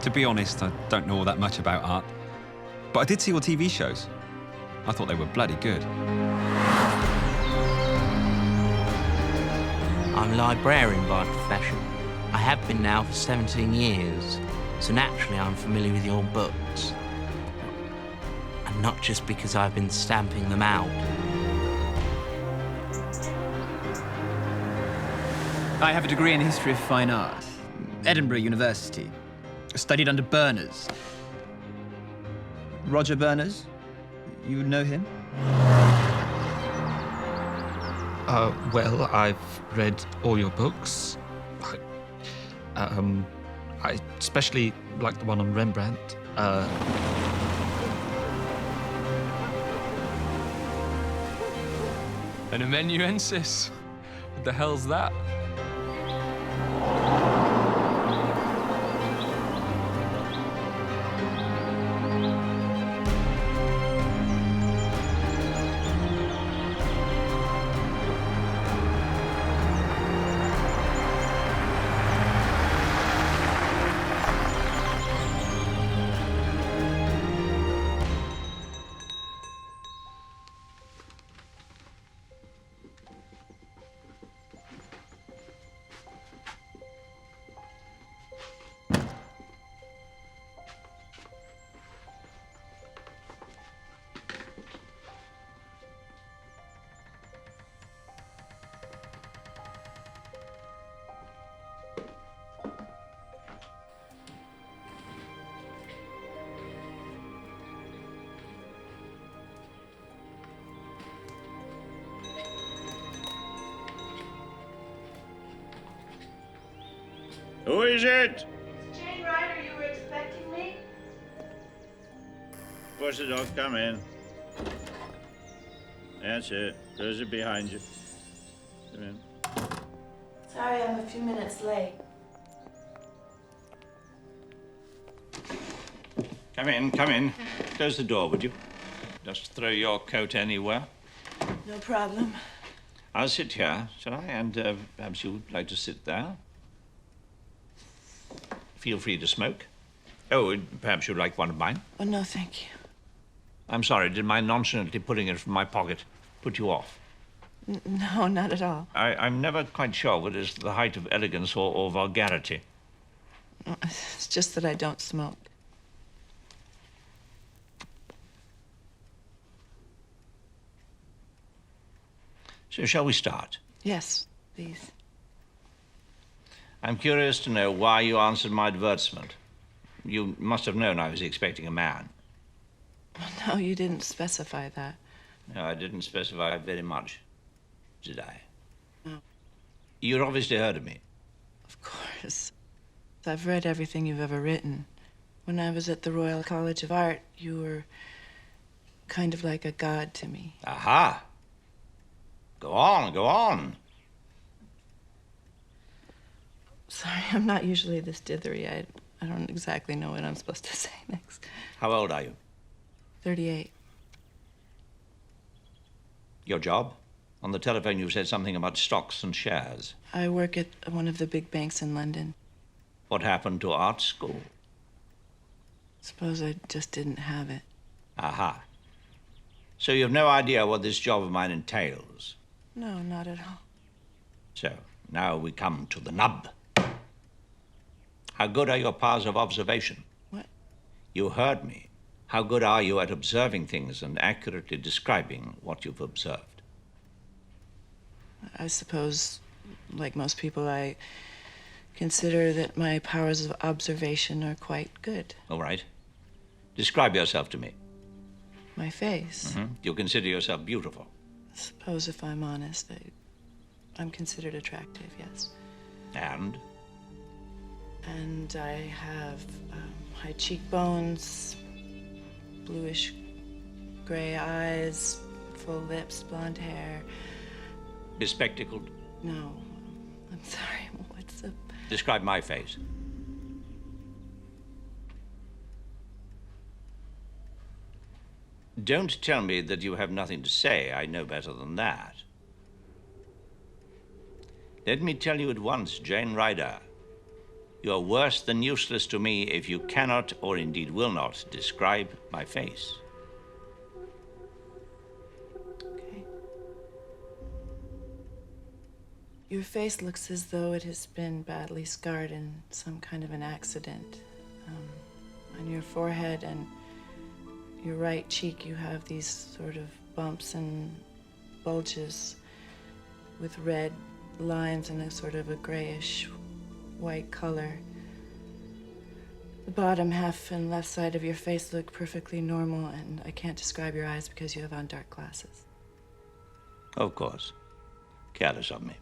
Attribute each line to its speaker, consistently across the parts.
Speaker 1: To be honest, I don't know all that much about art. But I did see your TV shows. I thought they were bloody good.
Speaker 2: I'm a librarian by profession. I have been now for 17 years, so naturally I'm familiar with your books. And not just because I've been stamping them out.
Speaker 3: I have a degree in history of fine art. Edinburgh University. Studied under Berners. Roger Berners? You know him?
Speaker 4: Well, I've read all your books. I especially like the one on Rembrandt.
Speaker 5: An amanuensis? What the hell's that?
Speaker 6: Who is it?
Speaker 7: Jane Ryder, you were expecting me?
Speaker 6: Push the dog, come in. That's it. Close it behind you. Come in.
Speaker 7: Sorry, I'm a few minutes late.
Speaker 6: Come in, come in. Close the door, would you? Just throw your coat anywhere.
Speaker 7: No problem.
Speaker 6: I'll sit here, shall I? And perhaps you'd like to sit there. Feel free to smoke. Oh, and perhaps you'd like one of mine.
Speaker 7: Oh, no, thank you.
Speaker 6: I'm sorry, did my nonchalantly putting it from my pocket put you off?
Speaker 7: No, not at all.
Speaker 6: I'm never quite sure what is the height of elegance or vulgarity.
Speaker 7: It's just that I don't smoke.
Speaker 6: So shall we start?
Speaker 7: Yes, please.
Speaker 6: I'm curious to know why you answered my advertisement. You must have known I was expecting a man.
Speaker 7: No, you didn't specify that.
Speaker 6: No, I didn't specify very much, did I?
Speaker 7: No.
Speaker 6: You'd obviously heard of me.
Speaker 7: Of course. I've read everything you've ever written. When I was at the Royal College of Art, you were kind of like a god to me.
Speaker 6: Aha! Go on, go on.
Speaker 7: Sorry, I'm not usually this dithery. I don't exactly know what I'm supposed to say next.
Speaker 6: How old are you?
Speaker 7: 38.
Speaker 6: Your job? On the telephone you said something about stocks and shares.
Speaker 7: I work at one of the big banks in London.
Speaker 6: What happened to art school?
Speaker 7: Suppose I just didn't have it.
Speaker 6: Aha. So you have no idea what this job of mine entails?
Speaker 7: No, not at all.
Speaker 6: So, now we come to the nub. How good are your powers of observation?
Speaker 7: What?
Speaker 6: You heard me. How good are you at observing things and accurately describing what you've observed?
Speaker 7: I suppose, like most people, I consider that my powers of observation are quite good.
Speaker 6: All right. Describe yourself to me.
Speaker 7: My face?
Speaker 6: You consider yourself beautiful.
Speaker 7: I suppose if I'm honest, I'm considered attractive, yes.
Speaker 6: And?
Speaker 7: And I have high cheekbones, bluish gray eyes, full lips, blonde hair.
Speaker 6: Bespectacled?
Speaker 7: No, I'm sorry, what's the...
Speaker 6: Describe my face. Don't tell me that you have nothing to say. I know better than that. Let me tell you at once, Jane Ryder, You're worse than useless to me if you cannot, or indeed will not, describe my face.
Speaker 7: Okay. Your face looks as though it has been badly scarred in some kind of an accident. On your forehead and your right cheek, you have these sort of bumps and bulges with red lines and a sort of a grayish white color. The bottom half and left side of your face look perfectly normal, and I can't describe your eyes because you have on dark glasses.
Speaker 6: Of course. Careless of me.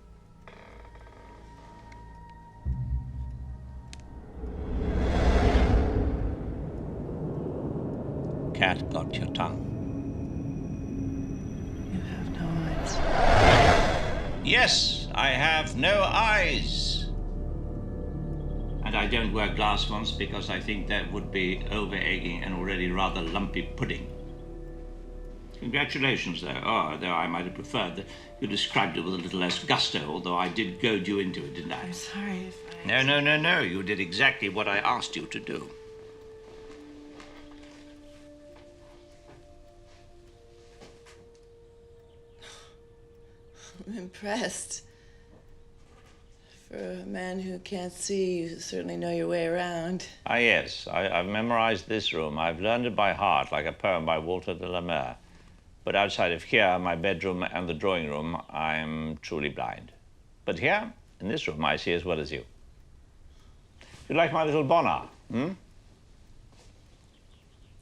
Speaker 6: Cat got your tongue.
Speaker 7: You have no eyes.
Speaker 6: Yes, I have no eyes. And I don't wear glass ones because I think that would be over-egging an already rather lumpy pudding. Congratulations, though. Oh, though I might have preferred that you described it with a little less gusto, although I did goad you into it, didn't I?
Speaker 7: I'm sorry if I...
Speaker 6: No. You did exactly what I asked you to do.
Speaker 7: I'm impressed. For a man who can't see, you certainly know your way around.
Speaker 6: Ah, yes. I've memorized this room. I've learned it by heart, like a poem by Walter de la Mare. But outside of here, my bedroom and the drawing room, I'm truly blind. But here, in this room, I see as well as you. You like my little bonnet,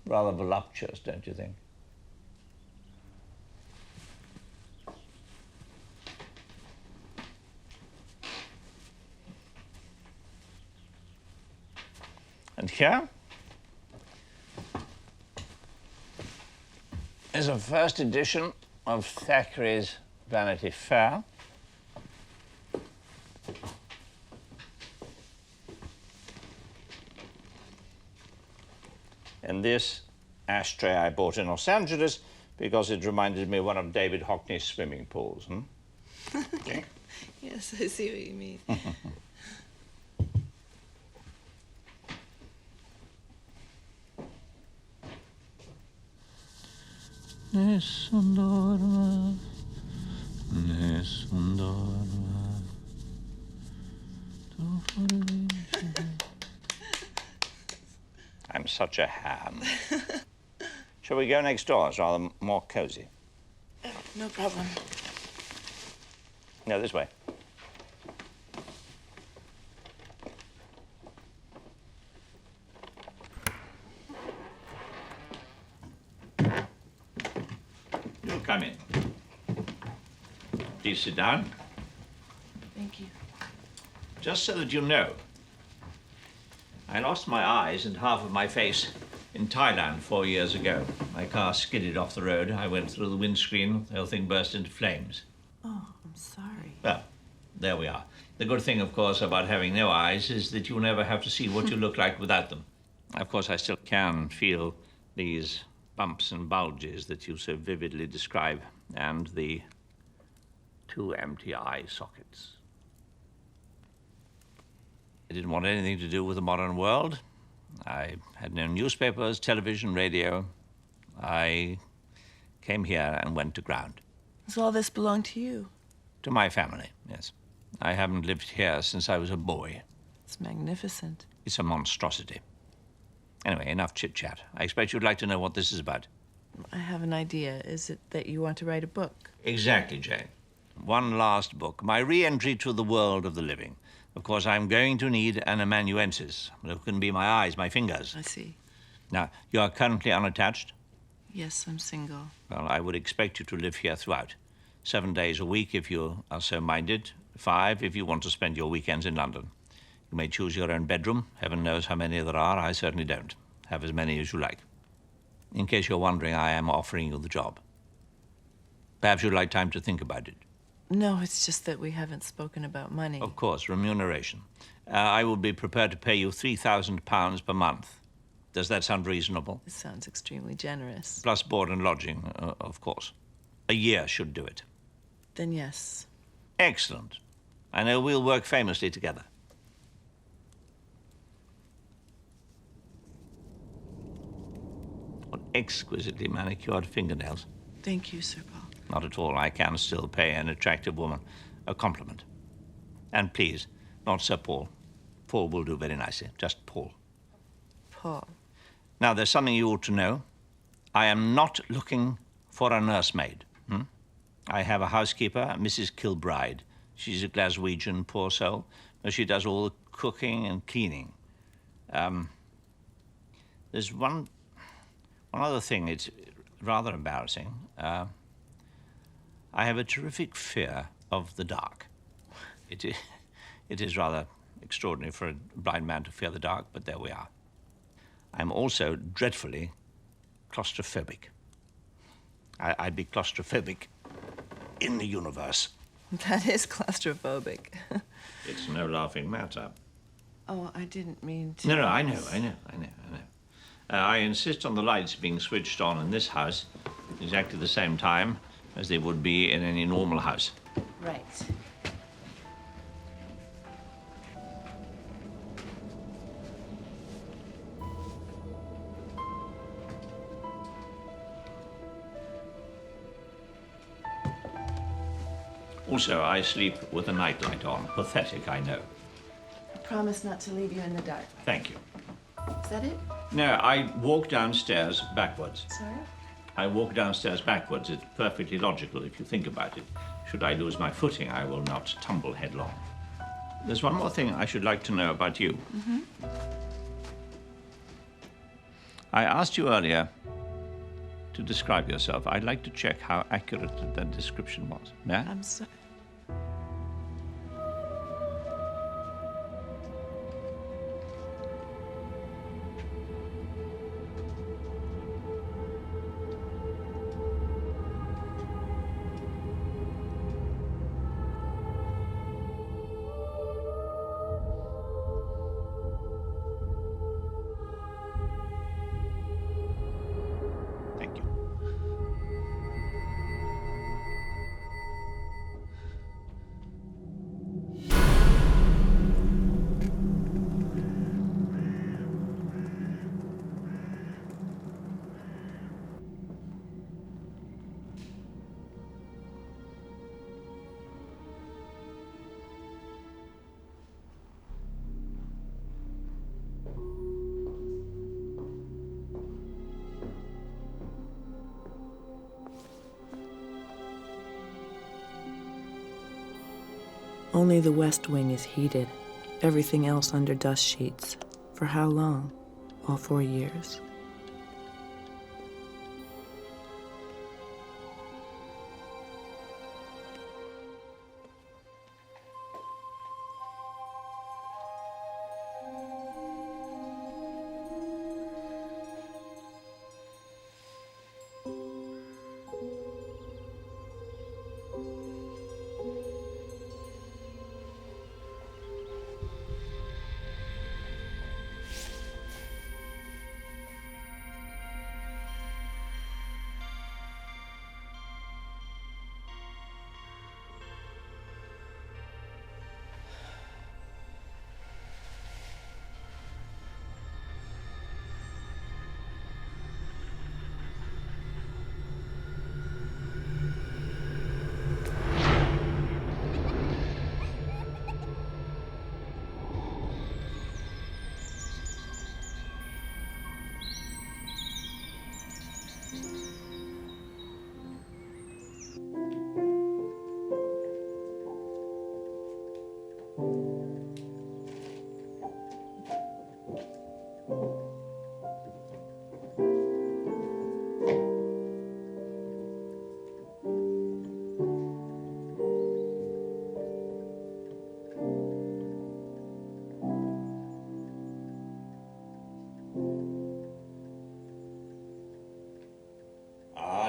Speaker 6: Rather voluptuous, don't you think? And here is a first edition of Thackeray's Vanity Fair. And this ashtray I bought in Los Angeles because it reminded me of one of David Hockney's swimming pools. Okay.
Speaker 7: Yes, I see what you mean.
Speaker 6: Nessun dorma, nessun dorma. I'm such a ham. Shall we go next door? It's rather more cozy.
Speaker 7: No problem.
Speaker 6: No, this way. You'll come in. Please sit down.
Speaker 7: Thank you.
Speaker 6: Just so that you know, I lost my eyes and half of my face in Thailand 4 years ago. My car skidded off the road. I went through the windscreen. The whole thing burst into flames.
Speaker 7: Oh, I'm sorry.
Speaker 6: Well, there we are. The good thing, of course, about having no eyes is that you'll never have to see what you look like without them. Of course, I still can feel these bumps and bulges that you so vividly describe, and the 2 empty eye sockets. I didn't want anything to do with the modern world. I had no newspapers, television, radio. I came here and went to ground.
Speaker 7: Does all this belong to you?
Speaker 6: To my family, yes. I haven't lived here since I was a boy.
Speaker 7: It's magnificent.
Speaker 6: It's a monstrosity. Anyway, enough chit-chat. I expect you'd like to know what this is about.
Speaker 7: I have an idea. Is it that you want to write a book?
Speaker 6: Exactly, Jane. One last book. My re-entry to the world of the living. Of course, I'm going to need an amanuensis. It can be my eyes, my fingers.
Speaker 7: I see.
Speaker 6: Now, you are currently unattached?
Speaker 7: Yes, I'm single.
Speaker 6: Well, I would expect you to live here throughout. 7 days a week if you are so minded. 5 if you want to spend your weekends in London. You may choose your own bedroom. Heaven knows how many there are. I certainly don't. Have as many as you like. In case you're wondering, I am offering you the job. Perhaps you'd like time to think about it.
Speaker 7: No, it's just that we haven't spoken about money.
Speaker 6: Of course, remuneration. I will be prepared to pay you £3,000 per month. Does that sound reasonable?
Speaker 7: This sounds extremely generous.
Speaker 6: Plus board and lodging, of course. A year should do it.
Speaker 7: Then yes.
Speaker 6: Excellent. I know we'll work famously together. exquisitely manicured fingernails.
Speaker 7: Thank you, Sir Paul.
Speaker 6: Not at all. I can still pay an attractive woman a compliment. And please, not Sir Paul. Paul will do very nicely. Just Paul.
Speaker 7: Paul.
Speaker 6: Now, there's something you ought to know. I am not looking for a nursemaid. I have a housekeeper, Mrs. Kilbride. She's a Glaswegian, poor soul, but she does all the cooking and cleaning. There's one other thing. It's rather embarrassing. I have a terrific fear of the dark. It is rather extraordinary for a blind man to fear the dark, but there we are. I'm also dreadfully claustrophobic. I'd be claustrophobic in the universe.
Speaker 7: That is claustrophobic.
Speaker 6: It's no laughing matter.
Speaker 7: Oh, I didn't mean to.
Speaker 6: No, I know. I insist on the lights being switched on in this house exactly the same time as they would be in any normal house.
Speaker 7: Right.
Speaker 6: Also, I sleep with a nightlight on. Pathetic, I know.
Speaker 7: I promise not to leave you in the dark.
Speaker 6: Thank you.
Speaker 7: Is that it?
Speaker 6: No, I walk downstairs backwards.
Speaker 7: Sorry?
Speaker 6: I walk downstairs backwards. It's perfectly logical if you think about it. Should I lose my footing, I will not tumble headlong. There's one more thing I should like to know about you. I asked you earlier to describe yourself. I'd like to check how accurate that description was. May I?
Speaker 7: I'm sorry.
Speaker 6: Thank you.
Speaker 7: Only the West Wing is heated. Everything else under dust sheets. For how long? All 4 years.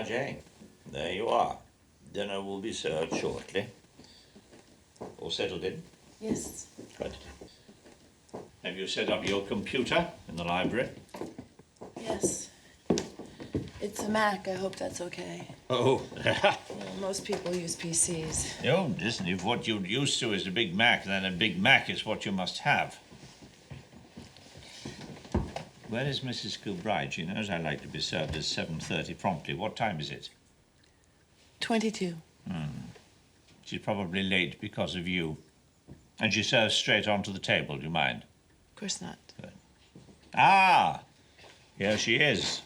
Speaker 6: Jane, there you are. Dinner will be served shortly. All settled in?
Speaker 7: Yes.
Speaker 6: Good. Have you set up your computer in the library?
Speaker 7: Yes. It's a Mac. I hope that's okay.
Speaker 6: Oh.
Speaker 7: Well, most people use PCs.
Speaker 6: No, listen, if what you're used to is a Big Mac, then a Big Mac is what you must have. Where is Mrs. Kilbride? She knows I like to be served at 7:30 promptly. What time is it?
Speaker 7: 22.
Speaker 6: She's probably late because of you. And she serves straight onto the table, do you mind?
Speaker 7: Of course not.
Speaker 6: Ah! Here she is.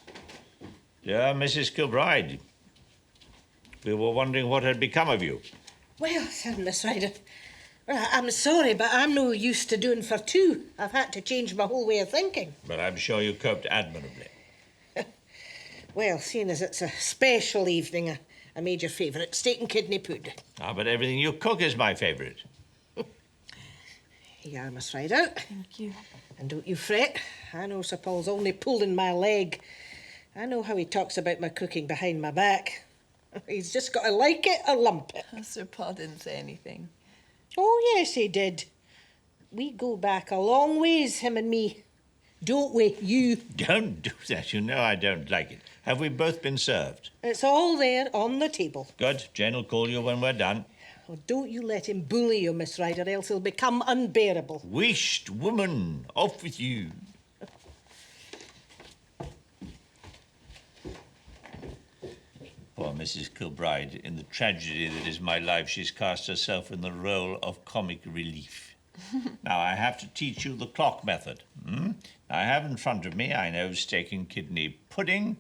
Speaker 6: Dear Mrs. Kilbride. We were wondering what had become of you.
Speaker 8: Well, said Miss Ryder, well, I'm sorry, but I'm no used to doing for two. I've had to change my whole way of thinking.
Speaker 6: But I'm sure you coped admirably.
Speaker 8: Well, seeing as it's a special evening, I made your favourite steak and kidney pudding.
Speaker 6: Ah, but everything you cook is my favourite.
Speaker 8: Here you are, Miss Ryder.
Speaker 7: Thank you.
Speaker 8: And don't you fret. I know Sir Paul's only pulling my leg. I know how he talks about my cooking behind my back. He's just got to like it or lump it.
Speaker 7: Oh, Sir Paul didn't say anything.
Speaker 8: Oh, yes, he did. We go back a long ways, him and me. Don't we, you?
Speaker 6: Don't do that. You know I don't like it. Have we both been served?
Speaker 8: It's all there on the table.
Speaker 6: Good. Jane will call you when we're done.
Speaker 8: Oh, don't you let him bully you, Miss Ryder, else he'll become unbearable.
Speaker 6: Wished woman, off with you. Poor Mrs. Kilbride, in the tragedy that is my life, she's cast herself in the role of comic relief. Now, I have to teach you the clock method. I have in front of me, I know, steak and kidney pudding,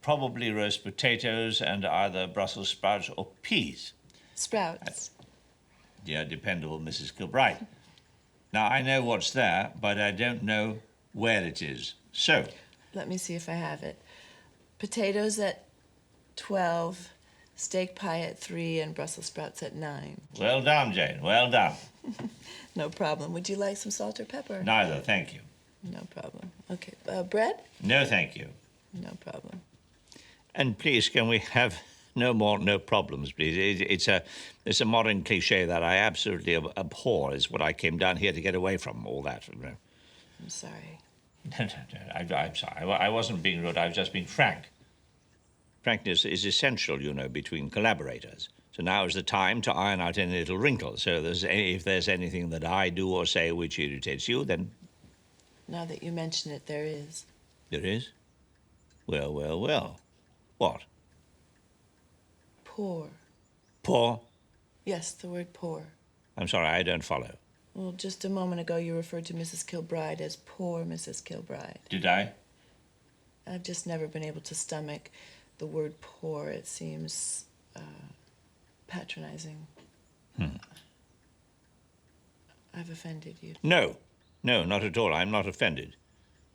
Speaker 6: probably roast potatoes, and either Brussels sprouts or peas.
Speaker 7: Sprouts.
Speaker 6: Dear dependable Mrs. Kilbride. Now, I know what's there, but I don't know where it is. So,
Speaker 7: Let me see if I have it. Potatoes at 12, steak pie at 3, and Brussels sprouts at 9.
Speaker 6: well done, Jane, well done.
Speaker 7: No problem. Would you like some salt or pepper?
Speaker 6: Neither, thank you.
Speaker 7: No problem. Okay. Bread?
Speaker 6: No, thank you.
Speaker 7: No problem.
Speaker 6: And please, can we have no more no problems, please? It's a modern cliche that I absolutely abhor, is what I came down here to get away from, all that.
Speaker 7: I'm sorry.
Speaker 6: No, I'm sorry. I wasn't being rude. I was just being frank. Frankness is essential, you know, between collaborators. So now is the time to iron out any little wrinkles. So if there's anything that I do or say which irritates you, then...
Speaker 7: Now that you mention it, there is.
Speaker 6: There is? Well, well, well. What?
Speaker 7: Poor.
Speaker 6: Poor?
Speaker 7: Yes, the word poor.
Speaker 6: I'm sorry, I don't follow.
Speaker 7: Well, just a moment ago you referred to Mrs. Kilbride as poor Mrs. Kilbride.
Speaker 6: Did I?
Speaker 7: I've just never been able to stomach the word poor. It seems patronizing. I've offended you.
Speaker 6: No, not at all. I'm not offended.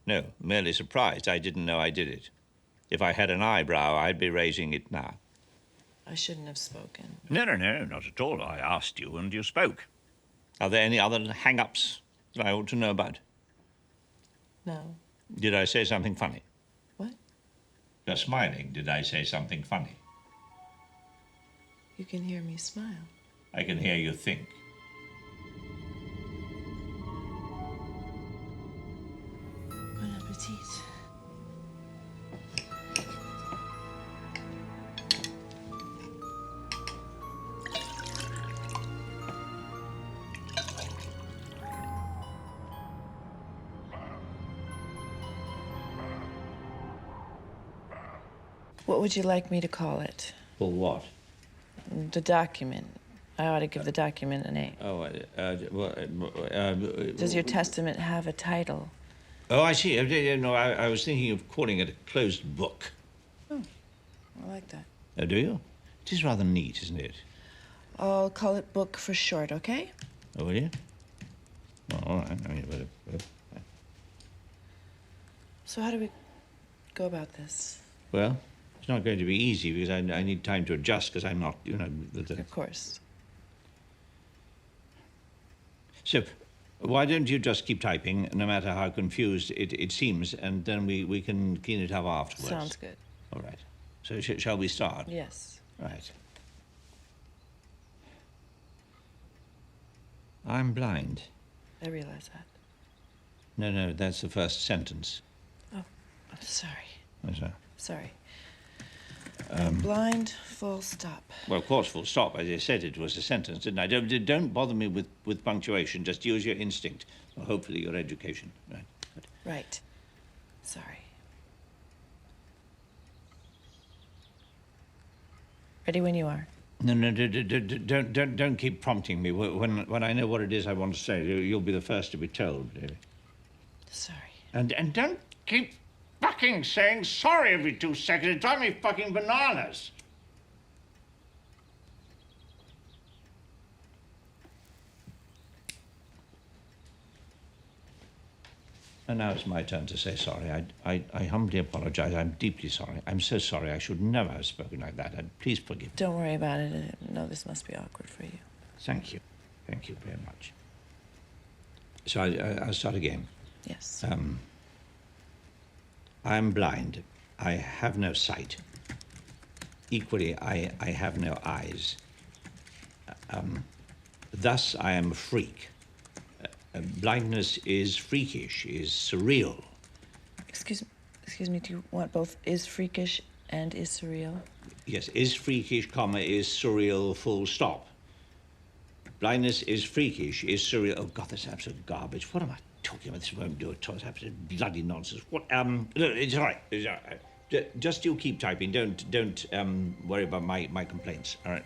Speaker 6: No, merely surprised. I didn't know I did it. If I had an eyebrow, I'd be raising it now.
Speaker 7: I shouldn't have spoken.
Speaker 6: No, not at all. I asked you and you spoke. Are there any other hang-ups that I ought to know about?
Speaker 7: No.
Speaker 6: Did I say something funny?
Speaker 7: What?
Speaker 6: You're smiling. Did I say something funny?
Speaker 7: You can hear me smile.
Speaker 6: I can hear you think.
Speaker 7: Bon appetit. What would you like me to call it?
Speaker 6: For what?
Speaker 7: The document. I ought to give the document a name. Does your testament have a title?
Speaker 6: Oh, I see. No, I was thinking of calling it a closed book.
Speaker 7: Oh, I like that.
Speaker 6: Oh, do you? It is rather neat, isn't it?
Speaker 7: I'll call it book for short, okay?
Speaker 6: Oh, will you? Well, all right. I mean,
Speaker 7: So how do we go about this?
Speaker 6: well, it's not going to be easy because I need time to adjust because I'm not, you know...
Speaker 7: Of course.
Speaker 6: So, why don't you just keep typing, no matter how confused it seems, and then we can clean it up afterwards.
Speaker 7: Sounds good.
Speaker 6: All right. So, shall we start?
Speaker 7: Yes.
Speaker 6: Right. I'm blind.
Speaker 7: I realize that.
Speaker 6: No, that's the first sentence.
Speaker 7: Oh, I'm sorry.
Speaker 6: What's that?
Speaker 7: Sorry. Blind, full stop.
Speaker 6: Well, of course, full stop. As I said, it was a sentence, didn't I? Don't bother me with punctuation. Just use your instinct. Or hopefully your education. Right. Good.
Speaker 7: Right. Sorry. Ready when you are.
Speaker 6: No, don't keep prompting me. When I know what it is I want to say, you'll be the first to be told.
Speaker 7: Sorry.
Speaker 6: And don't keep fucking saying sorry every 2 seconds. It drives me fucking bananas. And now it's my turn to say sorry. I humbly apologize. I'm deeply sorry. I'm so sorry. I should never have spoken like that. And please forgive me.
Speaker 7: Don't worry about it. I know this must be awkward for you.
Speaker 6: Thank you. Thank you very much. So I'll start again.
Speaker 7: Yes.
Speaker 6: I'm blind. I have no sight. Equally, I have no eyes. Thus, I am a freak. Blindness is freakish, is surreal.
Speaker 7: Excuse me, do you want both is freakish and is surreal?
Speaker 6: Yes, is freakish, comma, is surreal, full stop. Blindness is freakish, is surreal. Oh, God, that's absolute garbage. What am I talking about? This won't do it. It's absolute bloody nonsense. What, no, it's all right. It's all right. Just you keep typing. Don't worry about my complaints. All right.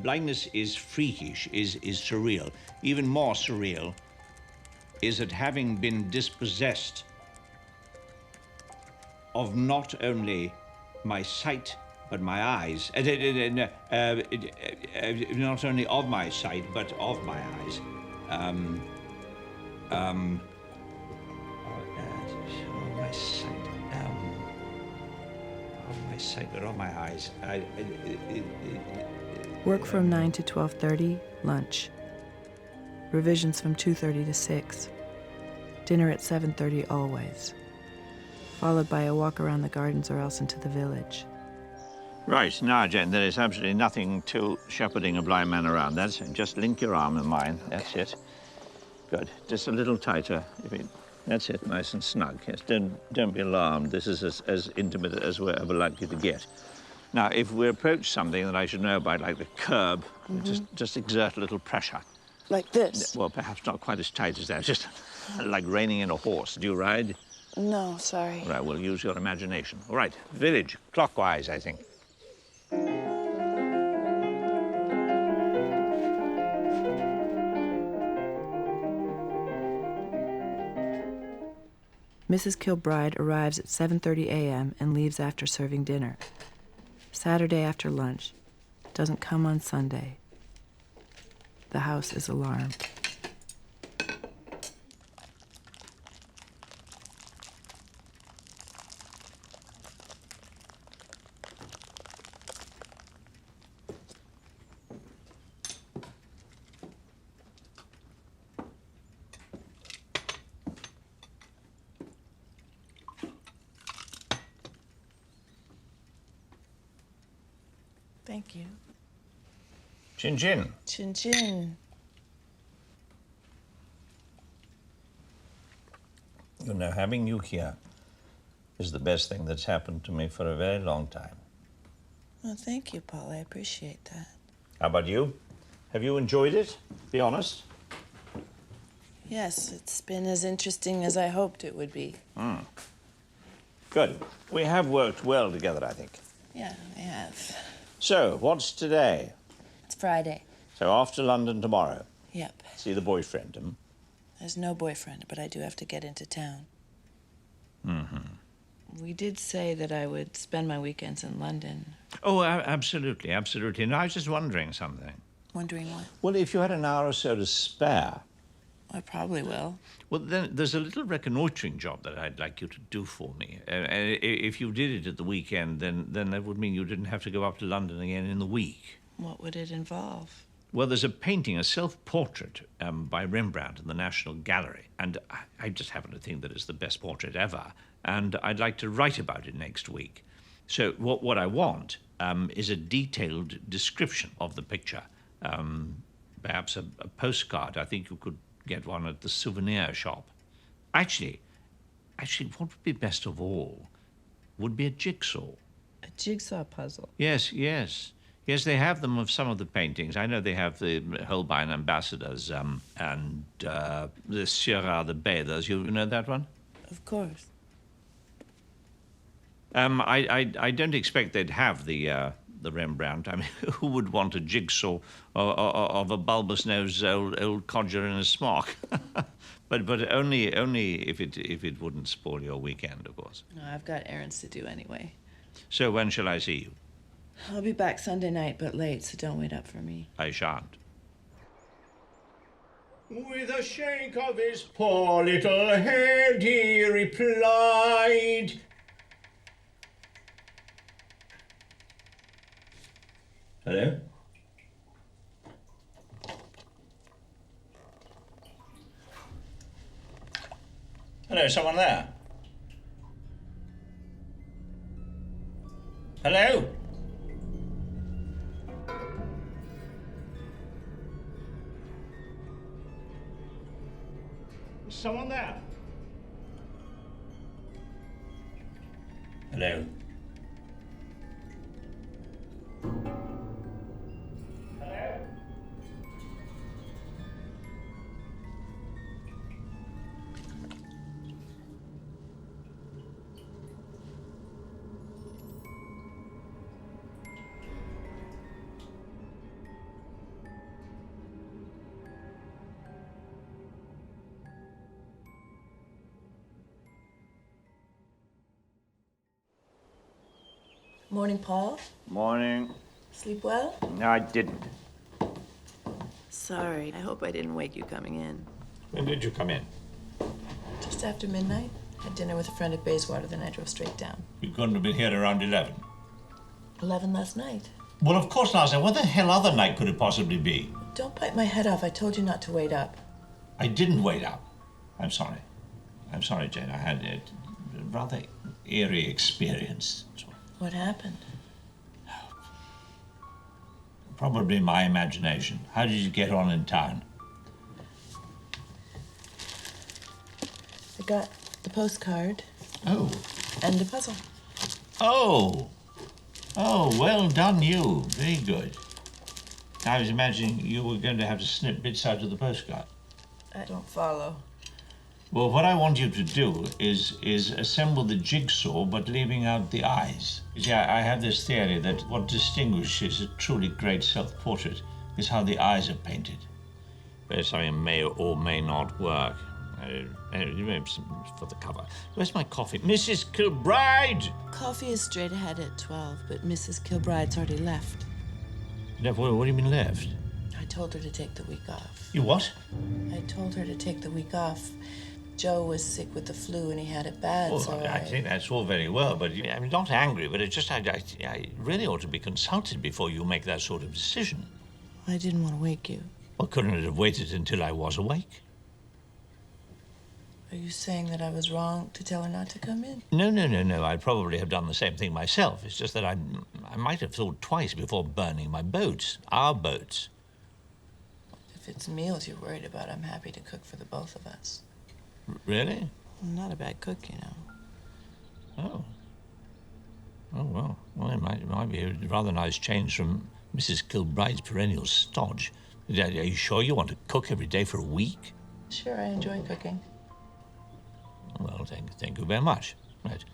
Speaker 6: Blindness is freakish, is surreal. Even more surreal is that having been dispossessed of not only my sight, but my eyes, not only of my sight, but of my eyes. Of my sight, of my sight, but of my eyes.
Speaker 7: Work from 9 to 12:30, lunch. Revisions from 2:30 to 6. Dinner at 7:30 always. Followed by a walk around the gardens or else into the village.
Speaker 6: Right, now, Jane, there is absolutely nothing to shepherding a blind man around. That's it. Just link your arm in mine. That's it. Good. Just a little tighter. That's it, nice and snug. Yes, don't be alarmed. This is as intimate as we're ever likely to get. Now, if we approach something that I should know about, like the curb, just exert a little pressure.
Speaker 7: Like this?
Speaker 6: Well, perhaps not quite as tight as that, just like reining in a horse. Do you ride?
Speaker 7: No, sorry.
Speaker 6: Right, well, use your imagination. All right, village, clockwise, I think.
Speaker 7: Mrs. Kilbride arrives at 7:30 a.m. and leaves after serving dinner. Saturday after lunch. Doesn't come on Sunday. The house is alarmed. Thank you.
Speaker 6: Chin chin.
Speaker 7: Chin chin.
Speaker 6: You know, having you here is the best thing that's happened to me for a very long time.
Speaker 7: Well, thank you, Paul. I appreciate that.
Speaker 6: How about you? Have you enjoyed it? Be honest.
Speaker 7: Yes, it's been as interesting as I hoped it would be.
Speaker 6: Good. We have worked well together, I think.
Speaker 7: Yeah, we have.
Speaker 6: So, what's today?
Speaker 7: It's Friday.
Speaker 6: So, off to London tomorrow.
Speaker 7: Yep.
Speaker 6: See the boyfriend,
Speaker 7: There's no boyfriend, but I do have to get into town.
Speaker 6: Mm-hmm.
Speaker 7: We did say that I would spend my weekends in London.
Speaker 6: Oh, absolutely, absolutely. And I was just wondering something.
Speaker 7: Wondering what?
Speaker 6: Well, if you had an hour or so to spare...
Speaker 7: I probably will.
Speaker 6: Well, then there's a little reconnoitering job that I'd like you to do for me. If you did it at the weekend, then that would mean you didn't have to go up to London again in the week.
Speaker 7: What would it involve?
Speaker 6: Well, there's a painting, a self-portrait by Rembrandt in the National Gallery, and I just happen to think that it's the best portrait ever, and I'd like to write about it next week. So what I want is a detailed description of the picture, perhaps a postcard. I think you could get one at the souvenir shop. Actually, what would be best of all would be a jigsaw.
Speaker 7: A jigsaw puzzle?
Speaker 6: Yes. Yes, they have them of some of the paintings. I know they have the Holbein Ambassadors and the Sierra the Bathers. You know that one?
Speaker 7: Of course.
Speaker 6: I don't expect they'd have the Rembrandt. I mean, who would want a jigsaw of a bulbous-nosed old codger in a smock? but only if it wouldn't spoil your weekend, of course.
Speaker 7: No, I've got errands to do anyway.
Speaker 6: So when shall I see you?
Speaker 7: I'll be back Sunday night, but late, so don't wait up for me.
Speaker 6: I shan't.
Speaker 9: With a shake of his poor little head, he replied, "Hello? Hello, someone there? Hello? Is someone there? Hello?
Speaker 7: Morning, Paul.
Speaker 6: Morning.
Speaker 7: Sleep well?
Speaker 6: No, I didn't.
Speaker 7: Sorry. I hope I didn't wake you coming in.
Speaker 6: When did you come in?
Speaker 7: Just after midnight. Had dinner with a friend at Bayswater, then I drove straight down.
Speaker 9: You couldn't have been here around 11.
Speaker 7: 11 last night.
Speaker 9: Well, of course, last night. What the hell other night could it possibly be?
Speaker 7: Don't bite my head off. I told you not to wait up.
Speaker 9: I didn't wait up. I'm sorry. I'm sorry, Jane. I had a rather eerie experience.
Speaker 7: What happened?
Speaker 9: Probably my imagination. How did you get on in town?
Speaker 7: I got the postcard
Speaker 9: Oh.
Speaker 7: and a puzzle.
Speaker 9: Oh. Oh, well done you. Very good. I was imagining you were going to have to snip bits out of the postcard.
Speaker 7: I don't follow.
Speaker 9: Well, what I want you to do is assemble the jigsaw, but leaving out the eyes. You see, I have this theory that what distinguishes a truly great self-portrait is how the eyes are painted.
Speaker 6: But something may or may not work. For the cover. Where's my coffee? Mrs. Kilbride!
Speaker 7: Coffee is straight ahead at 12, but Mrs. Kilbride's already left.
Speaker 6: What do you mean left?
Speaker 7: I told her to take the week off.
Speaker 9: You what?
Speaker 7: I told her to take the week off. Joe was sick with the flu and he had it bad,
Speaker 9: Well,
Speaker 7: so
Speaker 9: I think that's all very well, but I'm not angry, but it's just I really ought to be consulted before you make that sort of decision.
Speaker 7: I didn't want to wake you.
Speaker 9: Well, couldn't it have waited until I was awake?
Speaker 7: Are you saying that I was wrong to tell her not to come in?
Speaker 9: No. I'd probably have done the same thing myself. It's just that I might have thought twice before burning my boats, our boats.
Speaker 7: If it's meals you're worried about, I'm happy to cook for the both of us.
Speaker 9: Really?
Speaker 7: I'm not a bad cook, you know.
Speaker 9: Oh. Oh, well. Well, it might be a rather nice change from Mrs. Kilbride's perennial stodge. Are you sure you want to cook every day for a week?
Speaker 7: Sure, I enjoy cooking.
Speaker 9: Well, thank you very much. Right.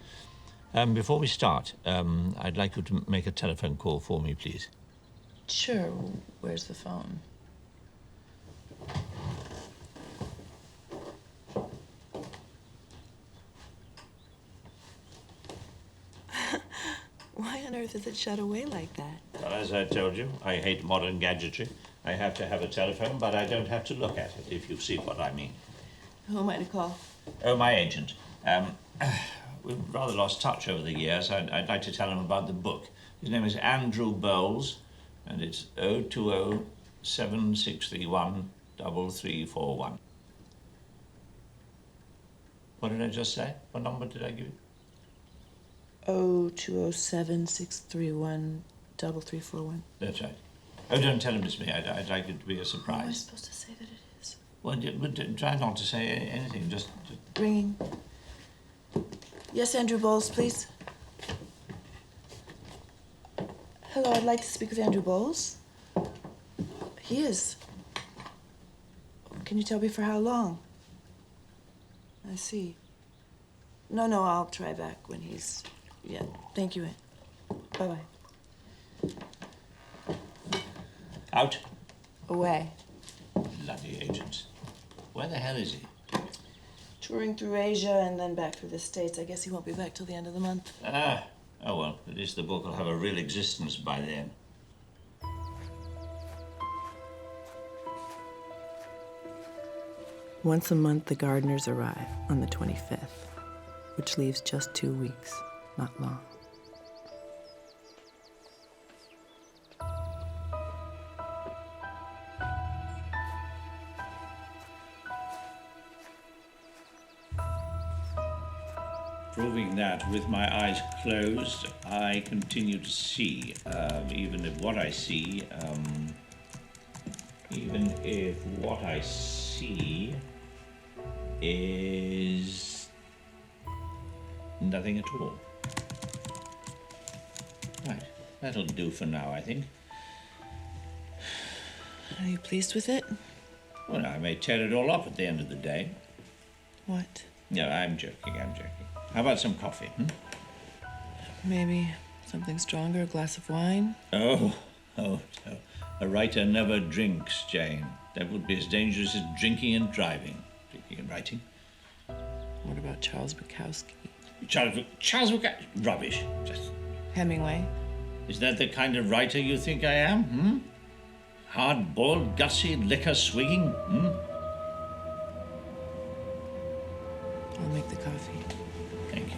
Speaker 9: Before we start, I'd like you to make a telephone call for me, please.
Speaker 7: Sure. Where's the phone? Why on earth is it shut away like that?
Speaker 9: Well, as I told you, I hate modern gadgetry. I have to have a telephone, but I don't have to look at it, if you see what I mean.
Speaker 7: Who am I to call?
Speaker 9: Oh, my agent. We've rather lost touch over the years. I'd like to tell him about the book. His name is Andrew Bowles, and it's 020-7631-3341. What did I just say? What number did I give you?
Speaker 7: 02076313341.
Speaker 9: That's right. Oh, don't tell him it's me. I'd like it to be a
Speaker 7: How am I
Speaker 9: surprise.
Speaker 7: supposed to say that it is?
Speaker 9: Well, try not to say anything. Just
Speaker 7: Ringing. Yes, Andrew Bowles, please. Hello, I'd like to speak with Andrew Bowles. He is. Can you tell me for how long? I see. No, I'll try back when he's... Yeah, thank you. Bye-bye.
Speaker 9: Out?
Speaker 7: Away.
Speaker 9: Bloody agents. Where the hell is he?
Speaker 7: Touring through Asia and then back through the States. I guess he won't be back till the end of the month.
Speaker 9: Ah. Oh, well, at least the book will have a real existence by then.
Speaker 7: Once a month, the gardeners arrive on the 25th, which leaves just 2 weeks, not long.
Speaker 9: Proving that with my eyes closed, I continue to see, even if what I see is nothing at all. Right, that'll do for now, I think.
Speaker 7: Are you pleased with it?
Speaker 9: Well, I may tear it all up at the end of the day.
Speaker 7: What?
Speaker 9: No, I'm joking. How about some coffee,
Speaker 7: Maybe something stronger, a glass of wine?
Speaker 9: Oh, no. A writer never drinks, Jane. That would be as dangerous as drinking and driving. Drinking and writing.
Speaker 7: What about Charles Bukowski?
Speaker 9: Charles Bukowski? Rubbish. Just...
Speaker 7: Hemingway?
Speaker 9: Is that the kind of writer you think I am, Hard-boiled, gutsy, liquor-swigging,
Speaker 7: I'll make the coffee.
Speaker 9: Thank you.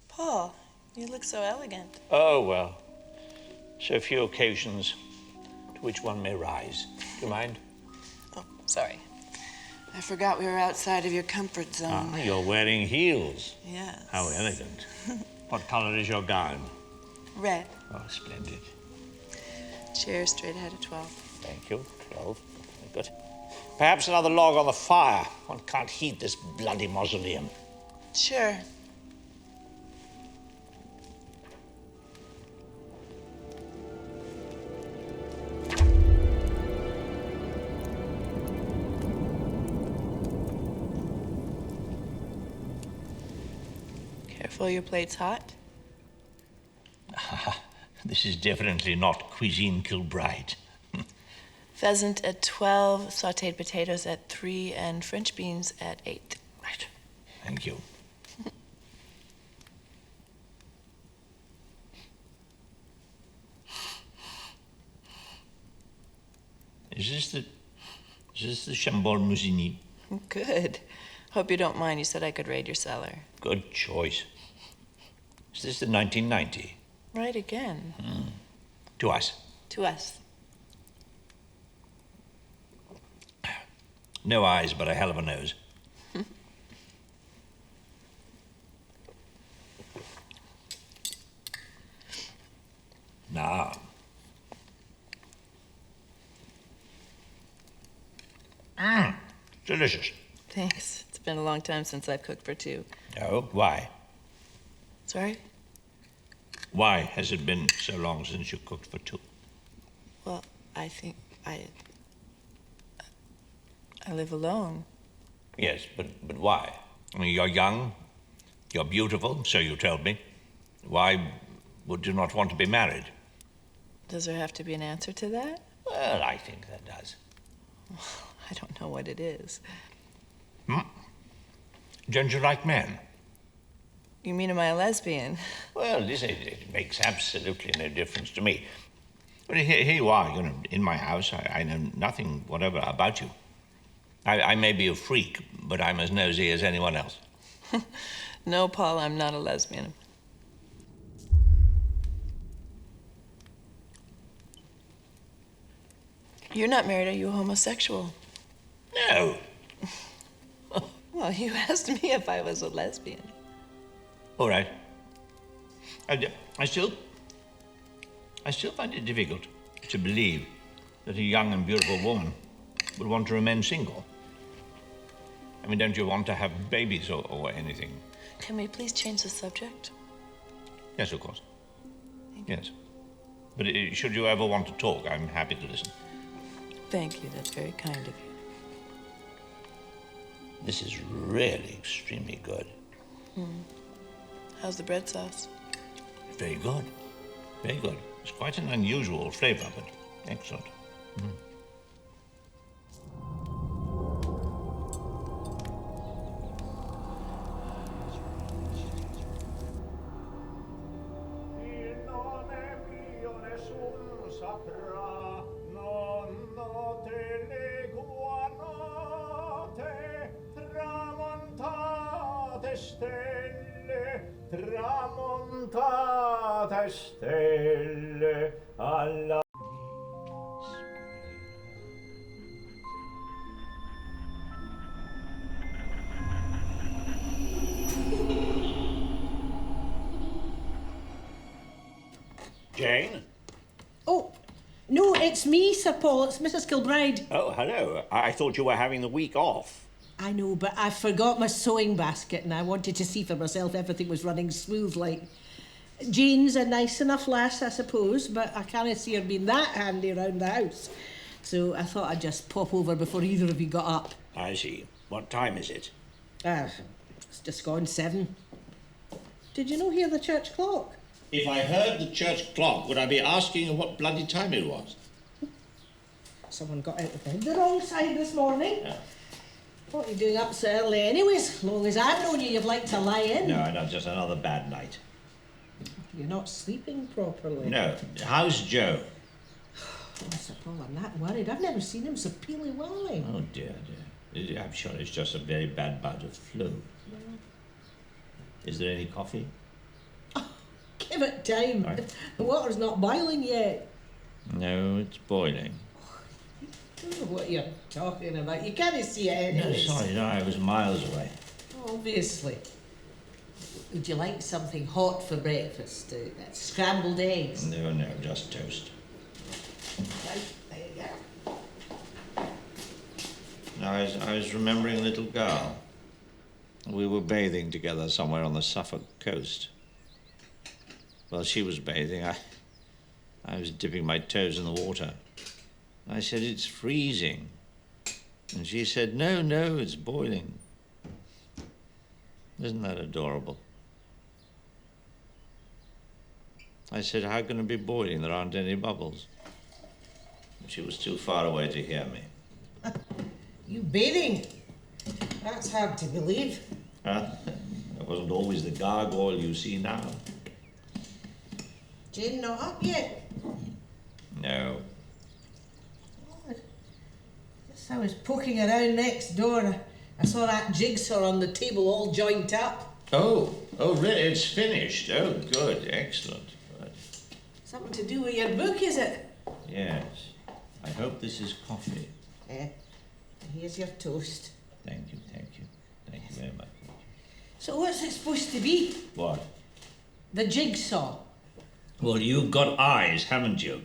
Speaker 7: Paul, you look so elegant.
Speaker 6: Oh, well. So few occasions to which one may rise. Do you mind?
Speaker 7: Oh, sorry. I forgot we were outside of your comfort zone.
Speaker 6: Ah, you're wearing heels.
Speaker 7: Yes.
Speaker 6: How elegant. What color is your gown?
Speaker 7: Red.
Speaker 6: Oh, splendid.
Speaker 7: Chair straight ahead of 12.
Speaker 6: Thank you. 12. Very good. Perhaps another log on the fire. One can't heat this bloody mausoleum.
Speaker 7: Sure. Careful, your plate's hot.
Speaker 6: This is definitely not cuisine Kilbride.
Speaker 7: Pheasant at 12, sautéed potatoes at 3, and French beans at 8.
Speaker 6: Right. Thank you. Is this the Chambord Musigny?
Speaker 7: Good. Hope you don't mind. You said I could raid your cellar.
Speaker 6: Good choice. Is this the 1990?
Speaker 7: Right again.
Speaker 6: To us.
Speaker 7: To us.
Speaker 6: No eyes, but a hell of a nose. Now. Delicious.
Speaker 7: Thanks. It's been a long time since I've cooked for two.
Speaker 6: Oh, why?
Speaker 7: Sorry?
Speaker 6: Why has it been so long since you cooked for two?
Speaker 7: Well, I think I live alone.
Speaker 6: Yes, but why? I mean, you're young, you're beautiful, so you told me. Why would you not want to be married?
Speaker 7: Does there have to be an answer to that?
Speaker 6: Well, I think that does.
Speaker 7: I don't know what it is.
Speaker 6: Don't you like men?
Speaker 7: You mean, am I a lesbian?
Speaker 6: Well, it makes absolutely no difference to me. But here you are, in my house. I know nothing whatever about you. I may be a freak, but I'm as nosy as anyone else.
Speaker 7: No, Paul, I'm not a lesbian. You're not married, are you homosexual?
Speaker 6: No.
Speaker 7: Well, you asked me if I was a lesbian.
Speaker 6: All right. I still find it difficult to believe that a young and beautiful woman would want to remain single. I mean, don't you want to have babies or anything?
Speaker 7: Can we please change the subject?
Speaker 6: Yes, of course.
Speaker 7: Thank
Speaker 9: Yes. But should you ever want to talk, I'm happy to listen.
Speaker 7: Thank you, that's very kind of you.
Speaker 9: This is really extremely good.
Speaker 7: How's the bread sauce?
Speaker 9: Very good. Very good. It's quite an unusual flavour, but excellent.
Speaker 10: Tramontate stelle alla...
Speaker 9: Jane?
Speaker 8: Oh, no, it's me, Sir Paul. It's Mrs. Kilbride.
Speaker 9: Oh, hello. I thought you were having the week off.
Speaker 8: I know, but I forgot my sewing basket and I wanted to see for myself everything was running smoothly. Jane's a nice enough lass, I suppose, but I can't see her being that handy around the house. So I thought I'd just pop over before either of you got up.
Speaker 9: I see. What time is it?
Speaker 8: It's just gone 7. Did you not hear the church clock?
Speaker 9: If I heard the church clock, would I be asking what bloody time it was?
Speaker 8: Someone got out of bed the wrong side this morning.
Speaker 9: Yeah.
Speaker 8: What are you doing up so early anyways? As long as I've known you, you've liked to lie in.
Speaker 9: No, not just another bad night.
Speaker 8: You're not sleeping properly.
Speaker 9: No. How's Joe?
Speaker 8: Oh, Sir Paul, I'm not worried. I've never seen him so peely-wally.
Speaker 9: Oh, dear. I'm sure it's just a very bad bout of flu. Is there any coffee?
Speaker 8: Oh, give it time.
Speaker 9: Right.
Speaker 8: The water's not boiling yet.
Speaker 9: No, it's boiling.
Speaker 8: I don't know what you're talking about. You can't see it
Speaker 9: No,
Speaker 8: anyways.
Speaker 9: sorry, no, I was miles away.
Speaker 8: Obviously. Would you like something hot for breakfast? Scrambled eggs?
Speaker 9: No, just toast.
Speaker 8: Right, there you go.
Speaker 9: No, I was remembering a little girl. We were bathing together somewhere on the Suffolk coast. While she was bathing, I was dipping my toes in the water. I said, "It's freezing." And she said, no, it's boiling. Isn't that adorable? I said, "How can it be boiling? There aren't any bubbles." She was too far away to hear me.
Speaker 8: You bathing? That's hard to believe.
Speaker 9: Huh? It wasn't always the gargoyle you see now.
Speaker 8: Jane not up yet?
Speaker 9: No.
Speaker 8: Just I was poking around next door. I saw that jigsaw on the table all joined up.
Speaker 9: Oh, really? It's finished. Oh, good, excellent. Good.
Speaker 8: Something to do with your book, is it?
Speaker 9: Yes. I hope this is coffee.
Speaker 8: Here's your toast.
Speaker 9: Thank you very much.
Speaker 8: So what's it supposed to be?
Speaker 9: What?
Speaker 8: The jigsaw.
Speaker 9: Well, you've got eyes, haven't you?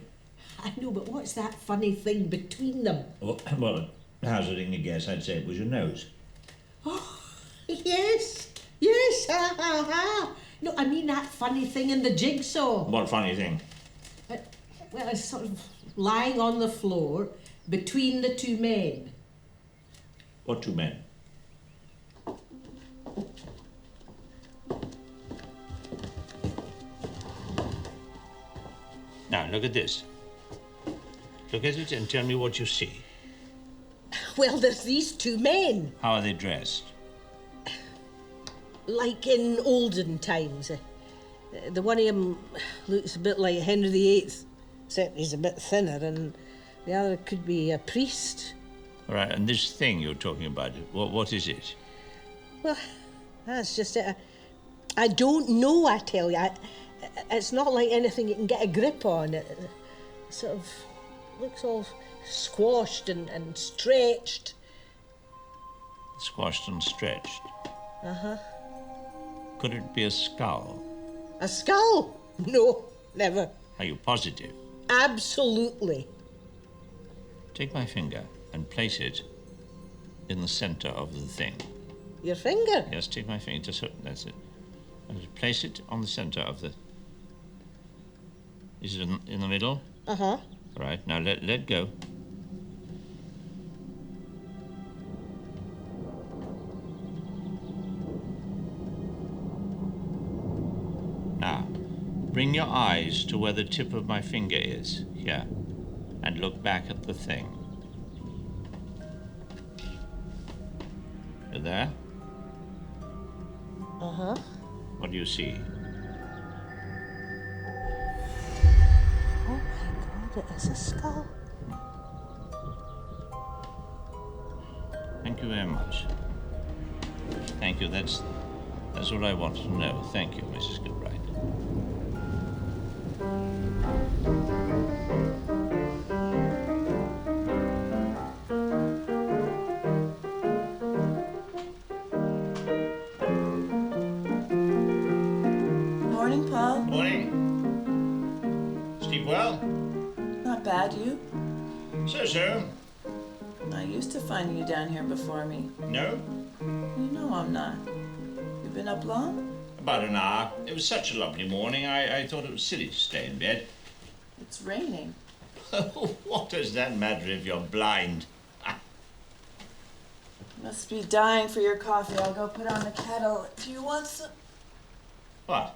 Speaker 8: I know, but what's that funny thing between them?
Speaker 9: Well, hazarding a guess, I'd say it was your nose.
Speaker 8: Oh, yes, ha ha ha. No, I mean that funny thing in the jigsaw.
Speaker 9: What funny thing?
Speaker 8: Well, it's sort of lying on the floor between the two men.
Speaker 9: What two men? Now, look at this. Look at it and tell me what you see.
Speaker 8: Well, there's these two men.
Speaker 9: How are they dressed?
Speaker 8: Like in olden times. The one of them looks a bit like Henry VIII, except he's a bit thinner, and the other could be a priest.
Speaker 9: All right, and this thing you're talking about, what is it?
Speaker 8: Well, that's just it. I don't know, I tell you. It's not like anything you can get a grip on. It sort of looks all squashed and stretched.
Speaker 9: Squashed and stretched.
Speaker 8: Uh-huh.
Speaker 9: Could it be a skull?
Speaker 8: A skull? No, never.
Speaker 9: Are you positive?
Speaker 8: Absolutely.
Speaker 9: Take my finger and place it in the center of the thing.
Speaker 8: Your finger?
Speaker 9: Yes, take my finger. That's it. And place it on the center of the... Is it in the middle?
Speaker 8: Uh-huh.
Speaker 9: Right, now let go. Now, bring your eyes to where the tip of my finger is, here, and look back at the thing. You there?
Speaker 8: Uh-huh.
Speaker 9: What do you see?
Speaker 8: Oh my God, it is a skull.
Speaker 9: Thank you very much. Thank you, that's what I wanted to know. Thank you, Mrs. Kilbride.
Speaker 7: Morning, Paul.
Speaker 9: Morning. Sleep well?
Speaker 7: Not bad, you?
Speaker 9: So.
Speaker 7: I used to find you down here before me.
Speaker 9: No?
Speaker 7: You know I'm not. You've been up long?
Speaker 9: About an hour. It was such a lovely morning, I thought it was silly to stay in bed.
Speaker 7: It's raining.
Speaker 9: What does that matter if you're blind?
Speaker 7: Must be dying for your coffee. I'll go put on the kettle. Do you want some?
Speaker 9: What?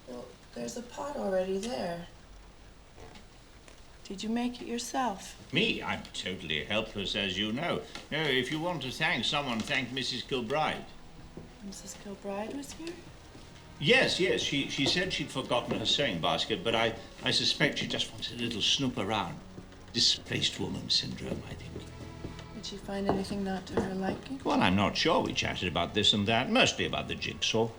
Speaker 7: Well, there's a pot already there. Did you make it yourself?
Speaker 9: Me? I'm totally helpless, as you know. No, if you want to thank someone, thank Mrs. Kilbride.
Speaker 7: Mrs. Kilbride was here?
Speaker 9: Yes. She said she'd forgotten her sewing basket, but I suspect she just wanted a little snoop around. Displaced woman syndrome, I think.
Speaker 7: Did she find anything not to her liking?
Speaker 9: Well, I'm not sure. We chatted about this and that, mostly about the jigsaw.